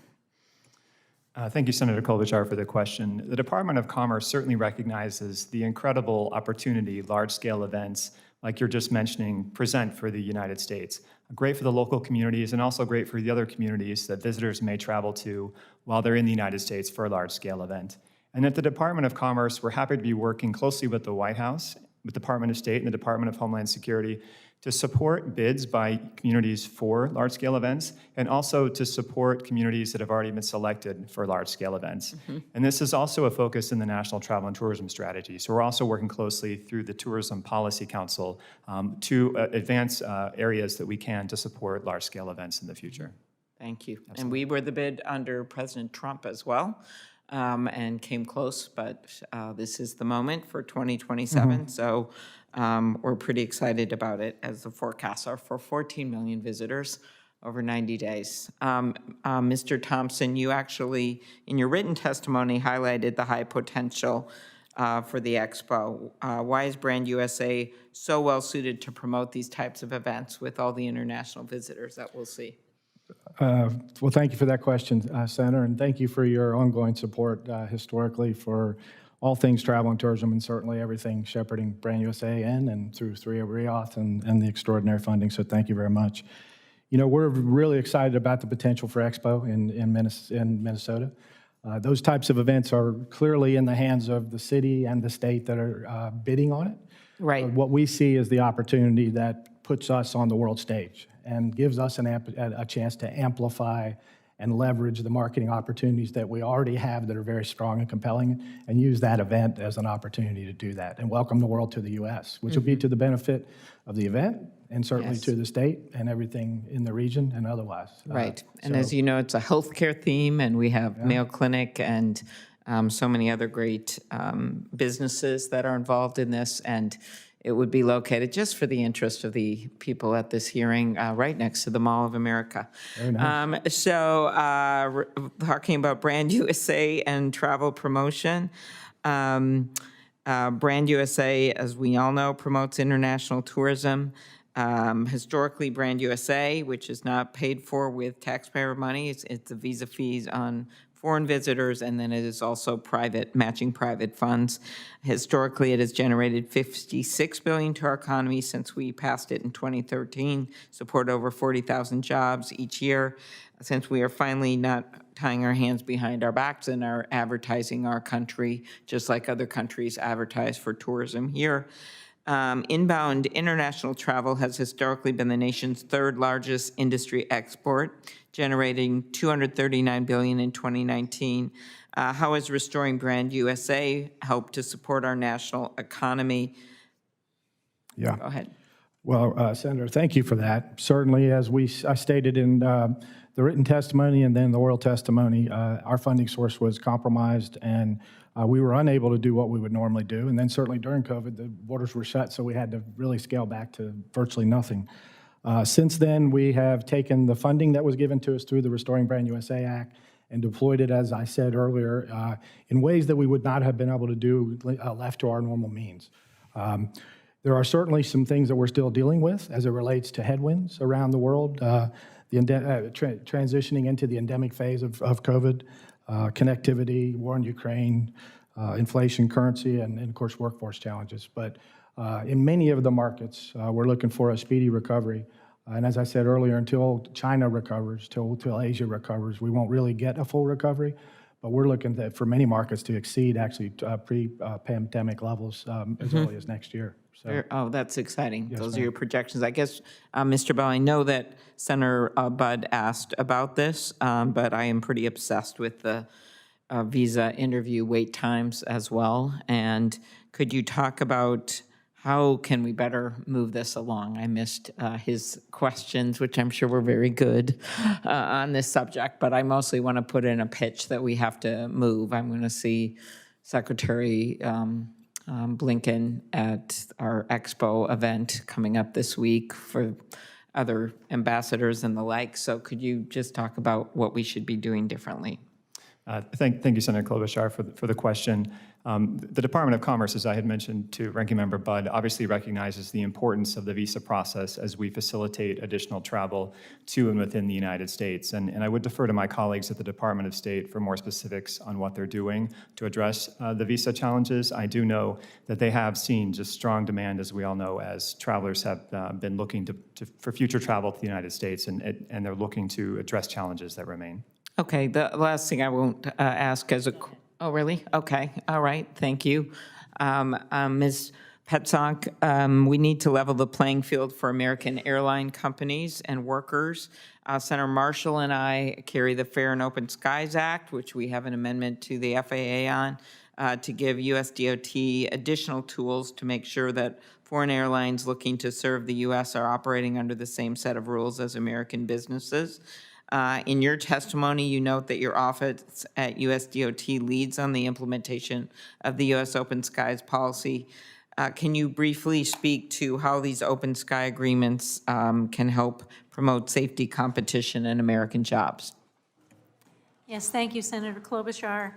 Thank you, Senator Klobuchar, for the question. The Department of Commerce certainly recognizes the incredible opportunity large-scale events like you're just mentioning present for the United States. Great for the local communities and also great for the other communities that visitors may travel to while they're in the United States for a large-scale event. And at the Department of Commerce, we're happy to be working closely with the White House, with the Department of State and the Department of Homeland Security to support bids by communities for large-scale events and also to support communities that have already been selected for large-scale events. And this is also a focus in the National Travel and Tourism Strategy. So we're also working closely through the Tourism Policy Council to advance areas that we can to support large-scale events in the future. Thank you. And we were the bid under President Trump as well, and came close, but this is the moment for 2027. So we're pretty excited about it, as the forecasts are for 14 million visitors over 90 days. Mr. Thompson, you actually, in your written testimony, highlighted the high potential for the expo. Why is Brand USA so well suited to promote these types of events with all the international visitors that we'll see? Well, thank you for that question, Senator, and thank you for your ongoing support historically for all things travel and tourism, and certainly everything shepherding Brand USA in and through 3 Reauth and the extraordinary funding. So thank you very much. You know, we're really excited about the potential for Expo in Minnesota. Those types of events are clearly in the hands of the city and the state that are bidding on it. Right. What we see is the opportunity that puts us on the world stage and gives us a chance to amplify and leverage the marketing opportunities that we already have that are very strong and compelling, and use that event as an opportunity to do that and welcome the world to the U.S., which will be to the benefit of the event and certainly to the state and everything in the region and otherwise. Right. And as you know, it's a healthcare theme, and we have Mayo Clinic and so many other great businesses that are involved in this. And it would be located, just for the interest of the people at this hearing, right next to the Mall of America. Very nice. Talking about Brand USA and travel promotion, Brand USA, as we all know, promotes international tourism. Historically, Brand USA, which is not paid for with taxpayer money, it's the visa fees on foreign visitors, and then it is also matching private funds. Historically, it has generated $56 billion to our economy since we passed it in 2013, supported over 40,000 jobs each year. Since we are finally not tying our hands behind our backs and are advertising our country, just like other countries advertise for tourism here. Inbound international travel has historically been the nation's third largest industry export, generating $239 billion in 2019. How has restoring Brand USA helped to support our national economy? Yeah. Go ahead. Well, Senator, thank you for that. Certainly, as I stated in the written testimony and then the oral testimony, our funding source was compromised, and we were unable to do what we would normally do. And then certainly during COVID, the borders were shut, so we had to really scale back to virtually nothing. Since then, we have taken the funding that was given to us through the Restoring Brand USA Act and deployed it, as I said earlier, in ways that we would not have been able to do left to our normal means. There are certainly some things that we're still dealing with as it relates to headwinds around the world, transitioning into the endemic phase of COVID, connectivity, war in Ukraine, inflation, currency, and of course, workforce challenges. But in many of the markets, we're looking for a speedy recovery. And as I said earlier, until China recovers, till Asia recovers, we won't really get a full recovery. But we're looking for many markets to exceed actually pre-pandemic levels as early as next year. So, Oh, that's exciting. Yes, Those are ma'am. your projections. I guess, Mr. Bell, I know that Senator Budd asked about this, but I am pretty obsessed with the visa interview wait times as well. And could you talk about how can we better move this along? I missed his questions, which I'm sure were very good on this subject, but I mostly want to put in a pitch that we have to move. I'm going to see Secretary Blinken at our Expo event coming up this week for other ambassadors and the like. So could you just talk about what we should be doing differently? Thank you, Senator Klobuchar, for the question. The Department of Commerce, as I had mentioned to Ranking Member Budd, obviously recognizes the importance of the visa process as we facilitate additional travel to and within the United States. And I would defer to my colleagues at the Department of State for more specifics on what they're doing to address the visa challenges. I do know that they have seen just strong demand, as we all know, as travelers have been looking for future travel to the United States, and they're looking to address challenges that remain. Okay, the last thing I won't ask as a, oh, really? Okay, all right, thank you. Ms. Petzonk, we need to level the playing field for American airline companies and workers. Senator Marshall and I carry the Fair and Open Skies Act, which we have an amendment to the FAA on, to give US DOT additional tools to make sure that foreign airlines looking to serve the US are operating under the same set of rules as American businesses. In your testimony, you note that your office at USDOT leads on the implementation of the U.S. Open Skies policy. Can you briefly speak to how these open sky agreements can help promote safety, competition, and American jobs? Yes, thank you, Senator Klobuchar.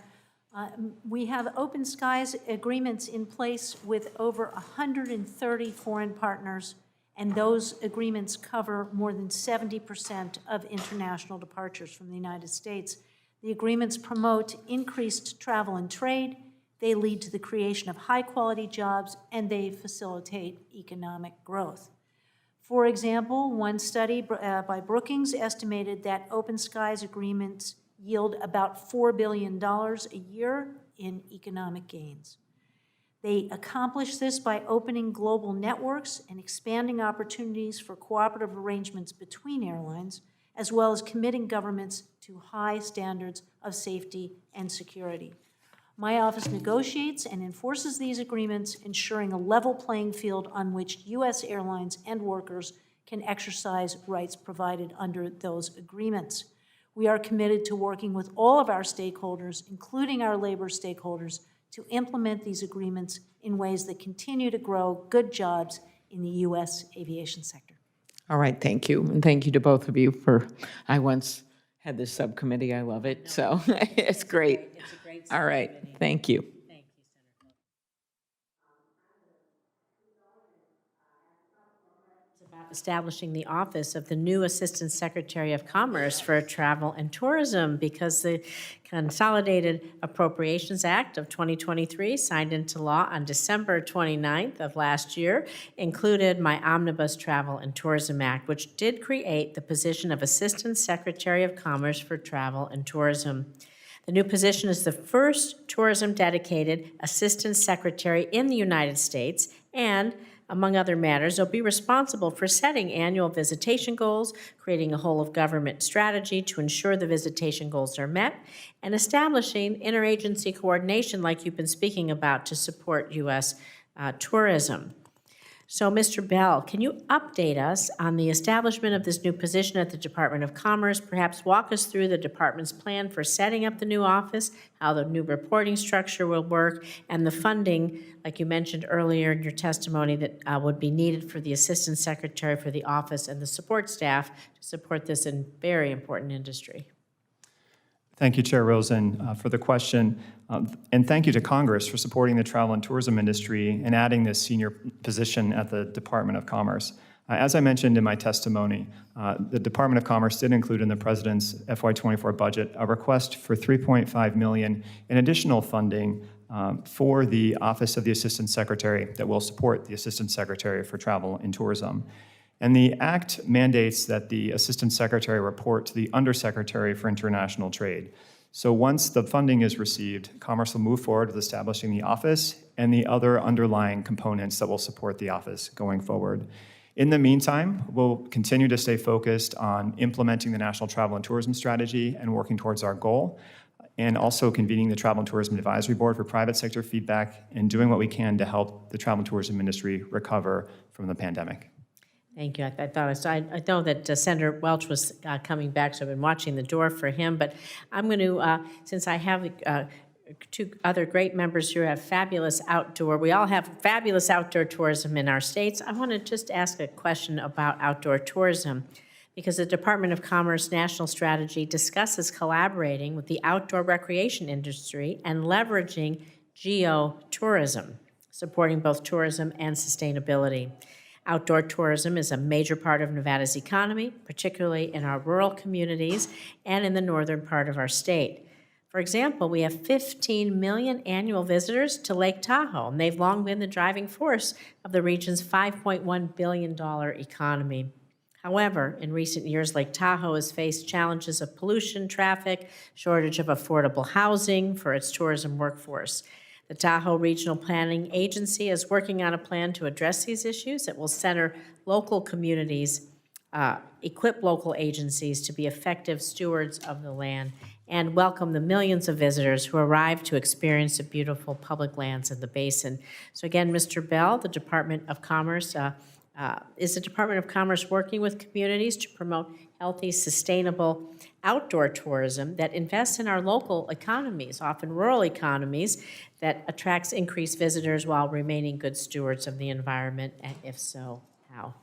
We have open skies agreements in place with over 130 foreign partners, and those agreements cover more than 70% of international departures from the United States. The agreements promote increased travel and trade, they lead to the creation of high-quality jobs, and they facilitate economic growth. For example, one study by Brookings estimated that open skies agreements yield about $4 billion a year in economic gains. They accomplish this by opening global networks and expanding opportunities for cooperative arrangements between airlines, as well as committing governments to high standards of safety and security. My office negotiates and enforces these agreements, ensuring a level playing field on which U.S. airlines and workers can exercise rights provided under those agreements. We are committed to working with all of our stakeholders, including our labor stakeholders, to implement these agreements in ways that continue to grow good jobs in the U.S. aviation sector. All right, thank you. And thank you to both of you for, I once had this subcommittee. I love it. So it's great. It's a great All right, subcommittee. thank you. Thank you, Senator. It's about establishing the office of the new Assistant Secretary of Commerce for Travel and Tourism, because the Consolidated Appropriations Act of 2023, signed into law on December 29th of last year, included my Omnibus Travel and Tourism Act, which did create the position of Assistant Secretary of Commerce for Travel and Tourism. The new position is the first tourism-dedicated Assistant Secretary in the United States, and among other matters, they'll be responsible for setting annual visitation goals, creating a whole-of-government strategy to ensure the visitation goals are met, and establishing interagency coordination like you've been speaking about to support U.S. Tourism. So, Mr. Bell, can you update us on the establishment of this new position at the Department of Commerce? Perhaps walk us through the department's plan for setting up the new office, how the new reporting structure will work, and the funding, like you mentioned earlier in your testimony, that would be needed for the Assistant Secretary for the office and the support staff to support this very important industry. Thank you, Chair Rosen, for the question. And thank you to Congress for supporting the travel and tourism industry and adding this senior position at the Department of Commerce. As I mentioned in my testimony, the Department of Commerce did include in the President's FY24 budget a request for $3.5 million in additional funding for the Office of the Assistant Secretary that will support the Assistant Secretary for Travel and Tourism. And the Act mandates that the Assistant Secretary report to the Undersecretary for International Trade. So once the funding is received, Commerce will move forward with establishing the office and the other underlying components that will support the office going forward. In the meantime, we'll continue to stay focused on implementing the National Travel and Tourism Strategy and working towards our goal, and also convening the Travel and Tourism Advisory Board for private sector feedback and doing what we can to help the travel and tourism industry recover from the pandemic. Thank you. I know that Senator Welch was coming back, so I've been watching the door for him. But I'm going to, since I have two other great members here who have fabulous outdoor, we all have fabulous outdoor tourism in our states. I want to just ask a question about outdoor tourism, because the Department of Commerce National Strategy discusses collaborating with the outdoor recreation industry and leveraging geotourism, supporting both tourism and sustainability. Outdoor tourism is a major part of Nevada's economy, particularly in our rural communities and in the northern part of our state. For example, we have 15 million annual visitors to Lake Tahoe, and they've long been the driving force of the region's $5.1 billion economy. However, in recent years, Lake Tahoe has faced challenges of pollution, traffic, shortage of affordable housing for its tourism workforce. The Tahoe Regional Planning Agency is working on a plan to address these issues that will center local communities, equip local agencies to be effective stewards of the land, and welcome the millions of visitors who arrive to experience the beautiful public lands of the basin. So again, Mr. Bell, the Department of Commerce Is the Department of Commerce working with communities to promote healthy, sustainable outdoor tourism that invests in our local economies, often rural economies, that attracts increased visitors while remaining good stewards of the environment? And if so, how?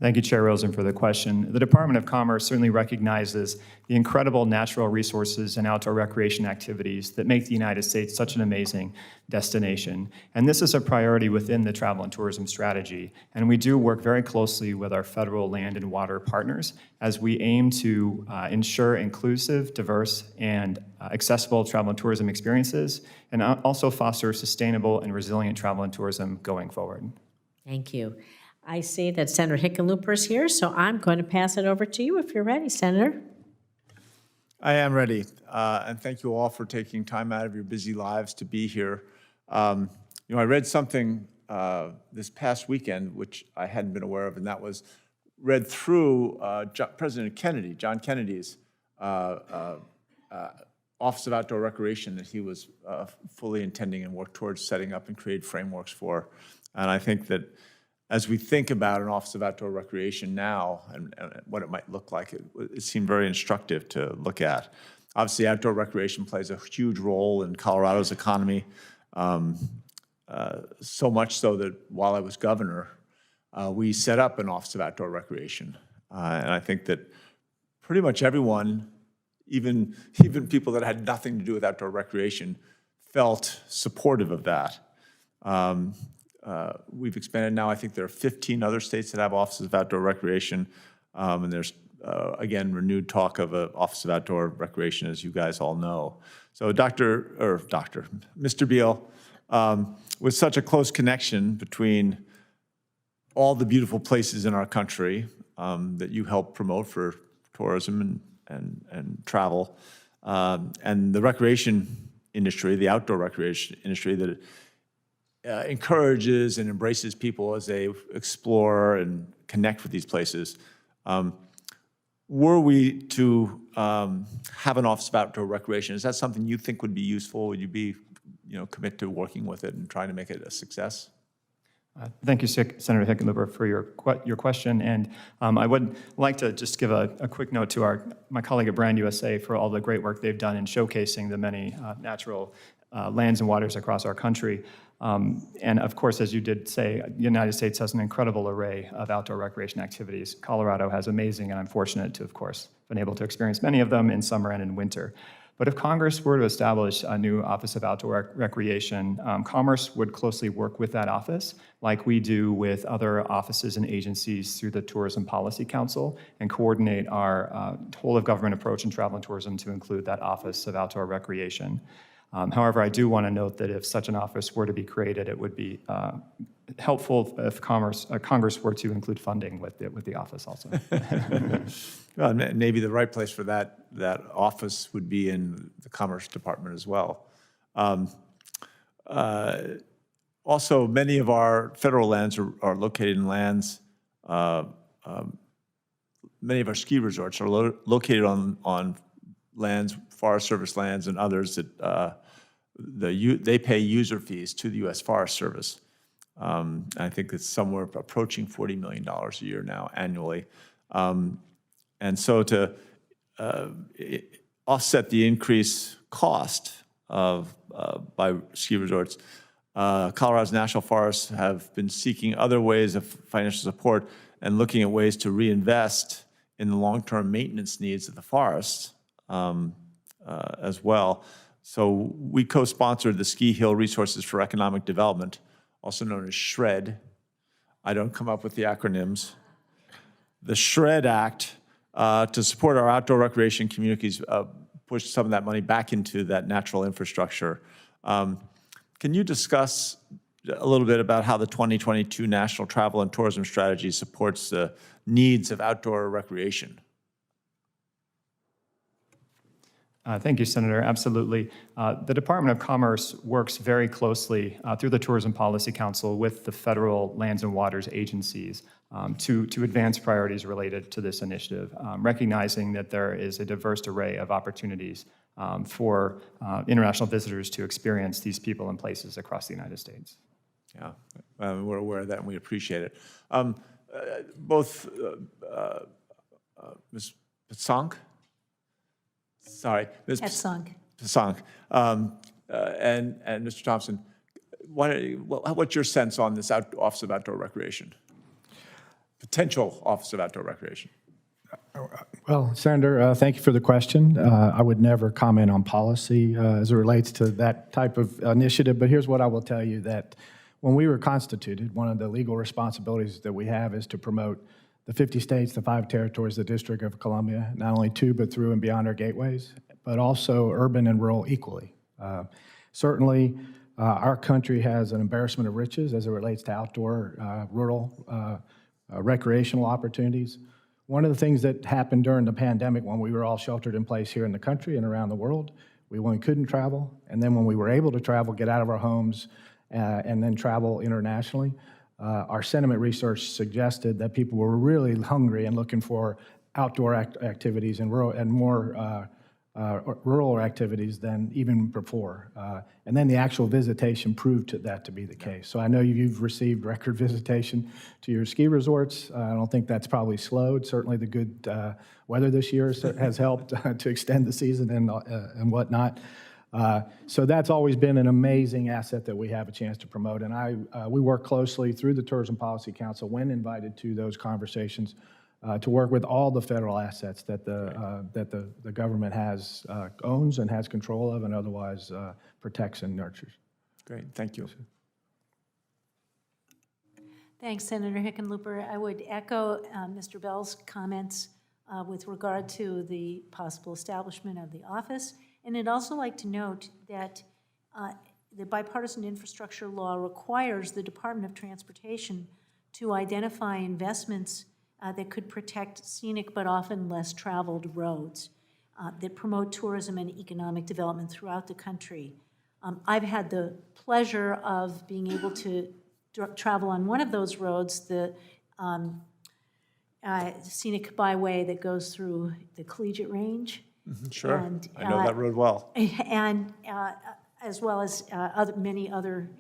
Thank you, Chair Rosen, for the question. The Department of Commerce certainly recognizes the incredible natural resources and outdoor recreation activities that make the United States such an amazing destination. And this is a priority within the travel and tourism strategy. And we do work very closely with our federal land and water partners as we aim to ensure inclusive, diverse, and accessible travel and tourism experiences, and also foster sustainable and resilient travel and tourism going forward. Thank you. I see that Senator Hickenlooper is here, so I'm going to pass it over to you if you're ready, Senator. I am ready, and thank you all for taking time out of your busy lives to be here. I read something this past weekend, which I hadn't been aware of, and that was read through President Kennedy, John Kennedy's Office of Outdoor Recreation that he was fully intending and worked towards setting up and create frameworks for. And I think that as we think about an Office of Outdoor Recreation now and what it might look like, it seemed very instructive to look at. Obviously, outdoor recreation plays a huge role in Colorado's economy, so much so that while I was governor, we set up an Office of Outdoor Recreation. And I think that pretty much everyone, even people that had nothing to do with outdoor recreation, felt supportive of that. We've expanded now. I think there are 15 other states that have offices of outdoor recreation, and there's, again, renewed talk of an Office of Outdoor Recreation, as you guys all know. So Mr. Beal, with such a close connection between all the beautiful places in our country that you help promote for tourism and travel, and the recreation industry, the outdoor recreation industry that encourages and embraces people as they explore and connect with these places. Were we to have an Office of Outdoor Recreation, is that something you think would be useful? Would you be, commit to working with it and trying to make it a success? Thank you, Senator Hickenlooper, for your question. And I would like to just give a quick note to my colleague at Brand USA for all the great work they've done in showcasing the many natural lands and waters across our country. And of course, as you did say, the United States has an incredible array of outdoor recreation activities. Colorado has amazing, and I'm fortunate to, of course, been able to experience many of them in summer and in winter. But if Congress were to establish a new Office of Outdoor Recreation, Commerce would closely work with that office, like we do with other offices and agencies through the Tourism Policy Council, and coordinate our whole-of-government approach in travel and tourism to include that Office of Outdoor Recreation. However, I do want to note that if such an office were to be created, it would be helpful if Congress were to include funding with the office also. Well, maybe the right place for that office would be in the Commerce Department as well. Also, many of our federal lands are located in lands. Many of our ski resorts are located on lands, Forest Service lands, and others that they pay user fees to the U.S. Forest Service. I think it's somewhere approaching $40 million a year now, annually. And so to offset the increased cost by ski resorts, Colorado's national forests have been seeking other ways of financial support and looking at ways to reinvest in the long-term maintenance needs of the forests as well. So we co-sponsored the Ski Hill Resources for Economic Development, also known as SHRED. I don't come up with the acronyms. The SHRED Act to support our outdoor recreation communities, push some of that money back into that natural infrastructure. Can you discuss a little bit about how the 2022 National Travel and Tourism Strategy supports the needs of outdoor recreation? Thank you, Senator. Absolutely. The Department of Commerce works very closely through the Tourism Policy Council with the federal lands and waters agencies to advance priorities related to this initiative, recognizing that there is a diverse array of opportunities for international visitors to experience these people and places across the United States. Yeah, we're aware of that and we appreciate it. both Ms. Passank, sorry, Ms. At sunk. Passank, and Mr. Thompson, what's your sense on this Office of Outdoor Recreation? Potential Office of Outdoor Recreation. Well, Senator, thank you for the question. I would never comment on policy as it relates to that type of initiative, but here's what I will tell you, that when we were constituted, one of the legal responsibilities that we have is to promote the 50 states, the 5 territories, the District of Columbia, not only to, but through and beyond our gateways, but also urban and rural equally. Certainly, our country has an embarrassment of riches as it relates to outdoor, rural, recreational opportunities. One of the things that happened during the pandemic when we were all sheltered in place here in the country and around the world, we couldn't travel, and then when we were able to travel, get out of our homes, and then travel internationally, our sentiment research suggested that people were really hungry and looking for outdoor activities and more rural activities than even before. And then the actual visitation proved that to be the case. So I know you've received record visitation to your ski resorts. I don't think that's probably slowed. Certainly the good weather this year has helped to extend the season and whatnot. So that's always been an amazing asset that we have a chance to promote. And we work closely through the Tourism Policy Council when invited to those conversations to work with all the federal assets that the government owns and has control of and otherwise protects and nurtures. Great, thank you. Thanks, Senator Hickenlooper. I would echo Mr. Bell's comments with regard to the possible establishment of the office. And I'd also like to note that the bipartisan infrastructure law requires the Department of Transportation to identify investments that could protect scenic but often less traveled roads that promote tourism and economic development throughout the country. I've had the pleasure of being able to travel on one of those roads, the scenic byway that goes through the Collegiate Range. Sure, And, I know that road well. And as well as many other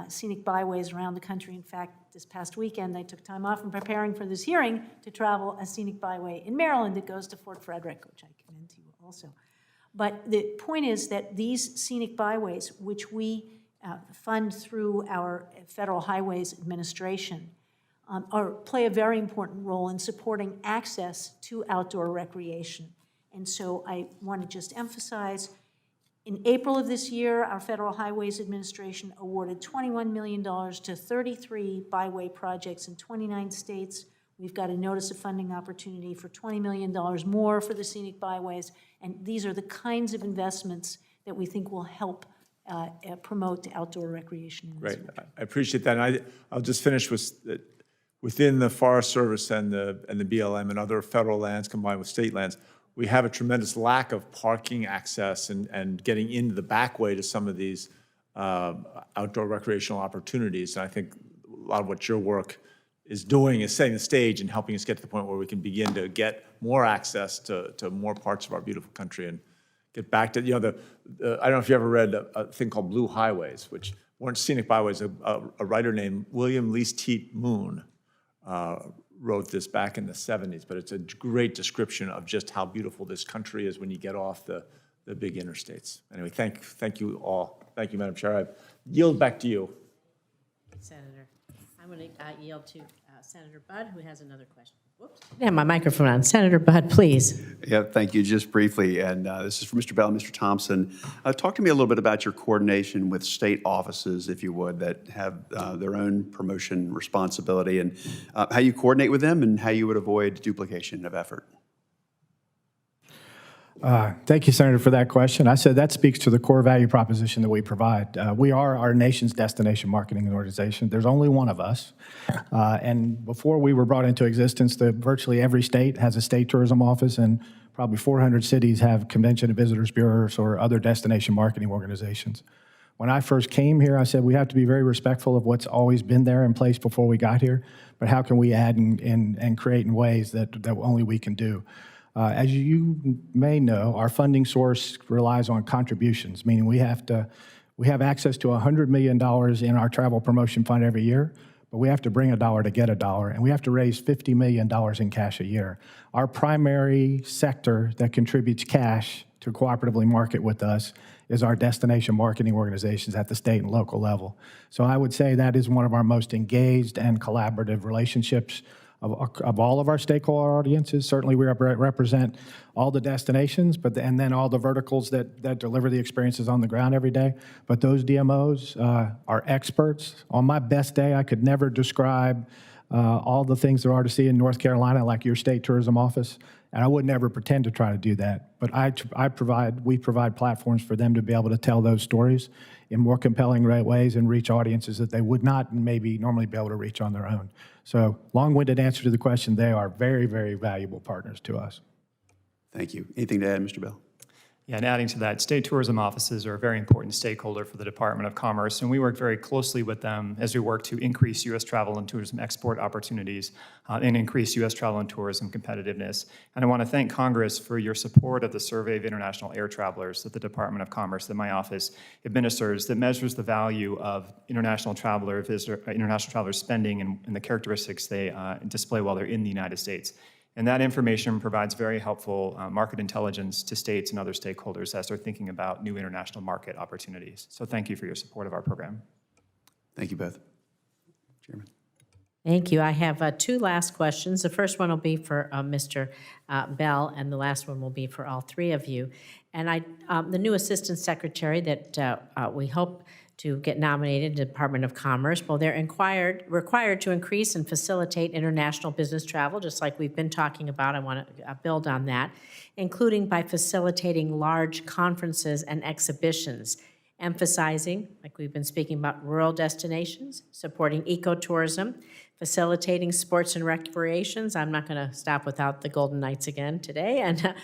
scenic byways around the country. In fact, this past weekend, I took time off from preparing for this hearing to travel a scenic byway in Maryland that goes to Fort Frederick, which I commend to you also. But the point is that these scenic byways, which we fund through our Federal Highways Administration, play a very important role in supporting access to outdoor recreation. And so I want to just emphasize, in April of this year, our Federal Highways Administration awarded $21 million to 33 byway projects in 29 states. We've got a notice of funding opportunity for $20 million more for the scenic byways, and these are the kinds of investments that we think will help promote outdoor recreation in this country. I appreciate that. And I'll just finish with within the Forest Service and the BLM and other federal lands combined with state lands, we have a tremendous lack of parking access and getting into the back way to some of these outdoor recreational opportunities. And I think a lot of what your work is doing is setting the stage and helping us get to the point where we can begin to get more access to more parts of our beautiful country and get back to, I don't know if you ever read a thing called Blue Highways, which weren't scenic byways. A writer named William Least Teat Moon wrote this back in the 70s, but it's a great description of just how beautiful this country is when you get off the big interstates. Anyway, thank you all. Thank you, Madam Chair. I yield back to you. Senator. I'm going to yield to Senator Budd, who has another question. Whoops. I have my microphone on. Senator Budd, please. Yeah, thank you. Just briefly, and this is for Mr. Bell and Mr. Thompson. Talk to me a little bit about your coordination with state offices, if you would, that have their own promotion responsibility, and how you coordinate with them and how you would avoid duplication of effort. Thank you, Senator, for that question. I said that speaks to the core value proposition that we provide. We are our nation's destination marketing organization. There's only one of us. And before we were brought into existence, virtually every state has a state tourism office, and probably 400 cities have convention and visitors bureaus or other destination marketing organizations. When I first came here, I said we have to be very respectful of what's always been there in place before we got here, but how can we add and create in ways that only we can do? As you may know, our funding source relies on contributions, meaning we have access to $100 million in our travel promotion fund every year, but we have to bring a dollar to get a dollar, and we have to raise $50 million in cash a year. Our primary sector that contributes cash to cooperatively market with us is our destination marketing organizations at the state and local level. So I would say that is one of our most engaged and collaborative relationships of all of our stakeholder audiences. Certainly we represent all the destinations, and then all the verticals that deliver the experiences on the ground every day. But those DMOs are experts. On my best day, I could never describe all the things there are to see in North Carolina, like your state tourism office, and I would never pretend to try to do that. But we provide platforms for them to be able to tell those stories in more compelling ways and reach audiences that they would not maybe normally be able to reach on their own. So long-winded answer to the question, they are very, very valuable partners to us. Thank you. Anything to add, Mr. Bell? Yeah, and adding to that, state tourism offices are a very important stakeholder for the Department of Commerce, and we work very closely with them as we work to increase U.S. travel and tourism export opportunities and increase U.S. travel and tourism competitiveness. And I want to thank Congress for your support of the Survey of International Air Travelers that the Department of Commerce, that my office administers, that measures the value of international travelers spending and the characteristics they display while they're in the United States. And that information provides very helpful market intelligence to states and other stakeholders as they're thinking about new international market opportunities. So thank you for your support of our program. Thank you, Beth. Chairman. Thank you. I have two last questions. The first one will be for Mr. Bell, and the last one will be for all three of you. And the new Assistant Secretary that we hope to get nominated in the Department of Commerce, well, they're required to increase and facilitate international business travel, just like we've been talking about. I want to build on that, including by facilitating large conferences and exhibitions, emphasizing, like we've been speaking about, rural destinations, supporting ecotourism, facilitating sports and recreations. I'm not going to stop without the Golden Knights again today, and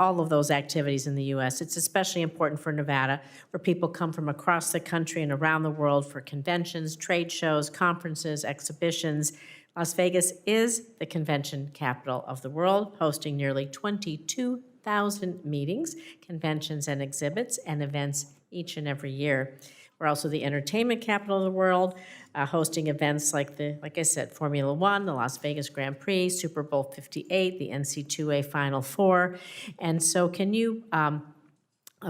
all of those activities in the U.S. It's especially important for Nevada, where people come from across the country and around the world for conventions, trade shows, conferences, exhibitions. Las Vegas is the convention capital of the world, hosting nearly 22,000 meetings, conventions, and exhibits and events each and every year. We're also the entertainment capital of the world, hosting events like I said, Formula One, the Las Vegas Grand Prix, Super Bowl 58, the NCAA Final Four. And so can you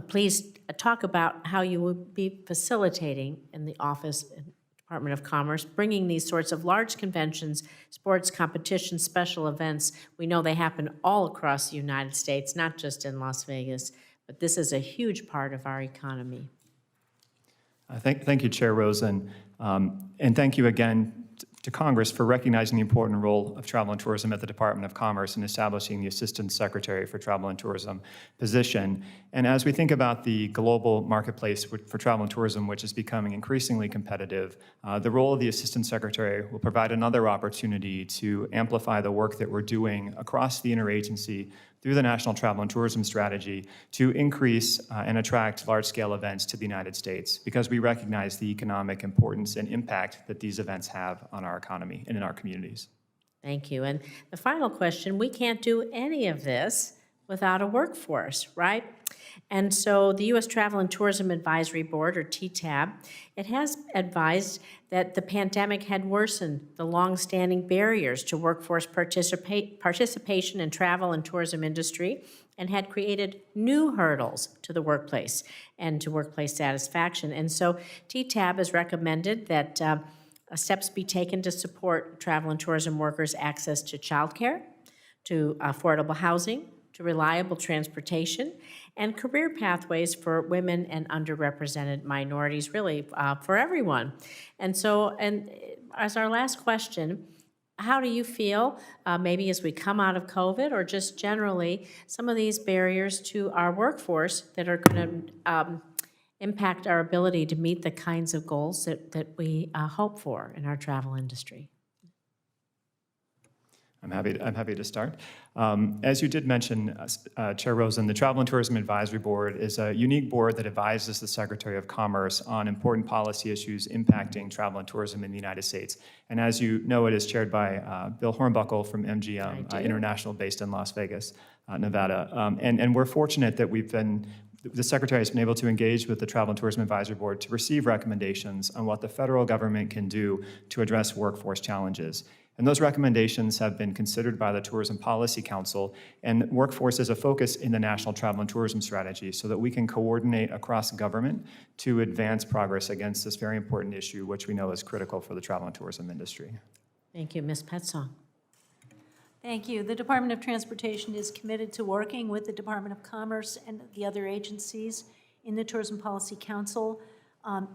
please talk about how you will be facilitating in the office and Department of Commerce, bringing these sorts of large conventions, sports competitions, special events. We know they happen all across the United States, not just in Las Vegas, but this is a huge part of our economy. Thank you, Chair Rosen, and thank you again to Congress for recognizing the important role of travel and tourism at the Department of Commerce in establishing the Assistant Secretary for Travel and Tourism position. And as we think about the global marketplace for travel and tourism, which is becoming increasingly competitive, the role of the Assistant Secretary will provide another opportunity to amplify the work that we're doing across the interagency through the National Travel and Tourism Strategy to increase and attract large-scale events to the United States, because we recognize the economic importance and impact that these events have on our economy and in our communities. Thank you. And the final question, we can't do any of this without a workforce, right? And so the U.S. Travel and Tourism Advisory Board, or TTAB, it has advised that the pandemic had worsened the longstanding barriers to workforce participation in travel and tourism industry and had created new hurdles to the workplace and to workplace satisfaction. And so TTAB has recommended that steps be taken to support travel and tourism workers' access to childcare, to affordable housing, to reliable transportation, and career pathways for women and underrepresented minorities, really for everyone. And so, and as our last question, how do you feel, maybe as we come out of COVID, or just generally, some of these barriers to our workforce that are going to impact our ability to meet the kinds of goals that we hope for in our travel industry? I'm happy to start. As you did mention, Chair Rosen, the Travel and Tourism Advisory Board is a unique board that advises the Secretary of Commerce on important policy issues impacting travel and tourism in the United States. And as you know, it is chaired by Bill Hornbuckle from MGM International, based in Las Vegas, Nevada. And we're fortunate that we've been The Secretary has been able to engage with the Travel and Tourism Advisory Board to receive recommendations on what the federal government can do to address workforce challenges. And those recommendations have been considered by the Tourism Policy Council, and workforce is a focus in the National Travel and Tourism Strategy so that we can coordinate across government to advance progress against this very important issue, which we know is critical for the travel and tourism industry. Thank you. Ms. Petzong. Thank you. The Department of Transportation is committed to working with the Department of Commerce and the other agencies in the Tourism Policy Council.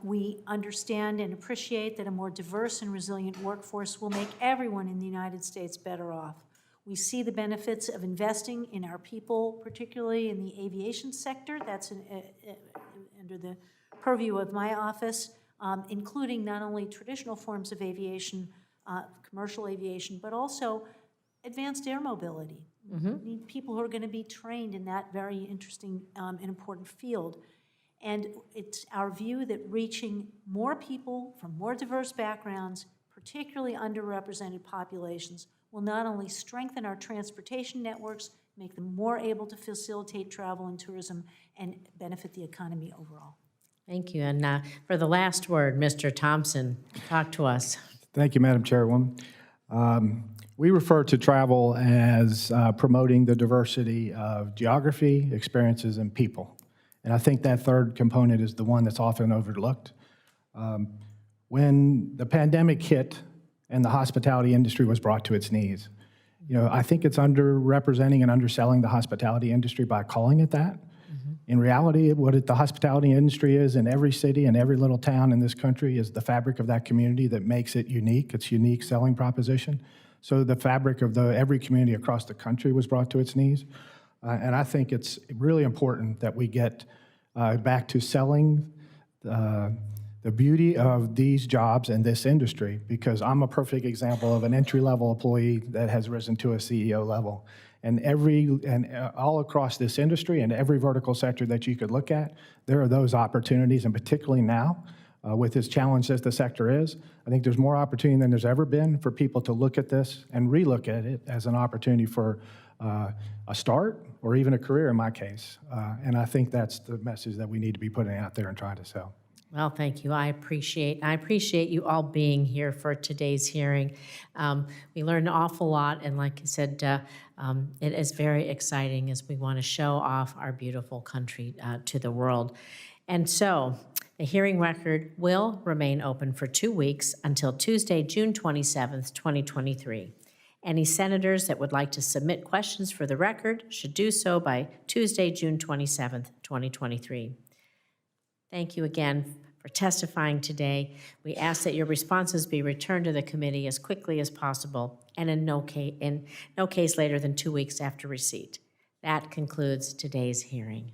We understand and appreciate that a more diverse and resilient workforce will make everyone in the United States better off. We see the benefits of investing in our people, particularly in the aviation sector. That's under the purview of my office, including not only traditional forms of aviation, commercial aviation, but also advanced air mobility. We need people who are going to be trained in that very interesting and important field. And it's our view that reaching more people from more diverse backgrounds, particularly underrepresented populations, will not only strengthen our transportation networks, make them more able to facilitate travel and tourism, and benefit the economy overall. Thank you. And for the last word, Mr. Thompson, talk to us. Thank you, Madam Chairwoman. We refer to travel as promoting the diversity of geography, experiences, and people. And I think that third component is the one that's often overlooked. When the pandemic hit and the hospitality industry was brought to its knees, I think it's underrepresenting and underselling the hospitality industry by calling it that. In reality, what the hospitality industry is in every city and every little town in this country is the fabric of that community that makes it unique, its unique selling proposition. So the fabric of every community across the country was brought to its knees. And I think it's really important that we get back to selling the beauty of these jobs and this industry, because I'm a perfect example of an entry-level employee that has risen to a CEO level. And all across this industry and every vertical sector that you could look at, there are those opportunities, and particularly now, with as challenged as the sector is, I think there's more opportunity than there's ever been for people to look at this and relook at it as an opportunity for a start or even a career in my case. And I think that's the message that we need to be putting out there and trying to sell. Well, thank you. I appreciate you all being here for today's hearing. We learned an awful lot, and like I said, it is very exciting as we want to show off our beautiful country to the world. And so the hearing record will remain open for 2 weeks until Tuesday, June 27th, 2023. Any senators that would like to submit questions for the record should do so by Tuesday, June 27th, 2023. Thank you again for testifying today. We ask that your responses be returned to the committee as quickly as possible and in no case later than 2 weeks after receipt. That concludes today's hearing.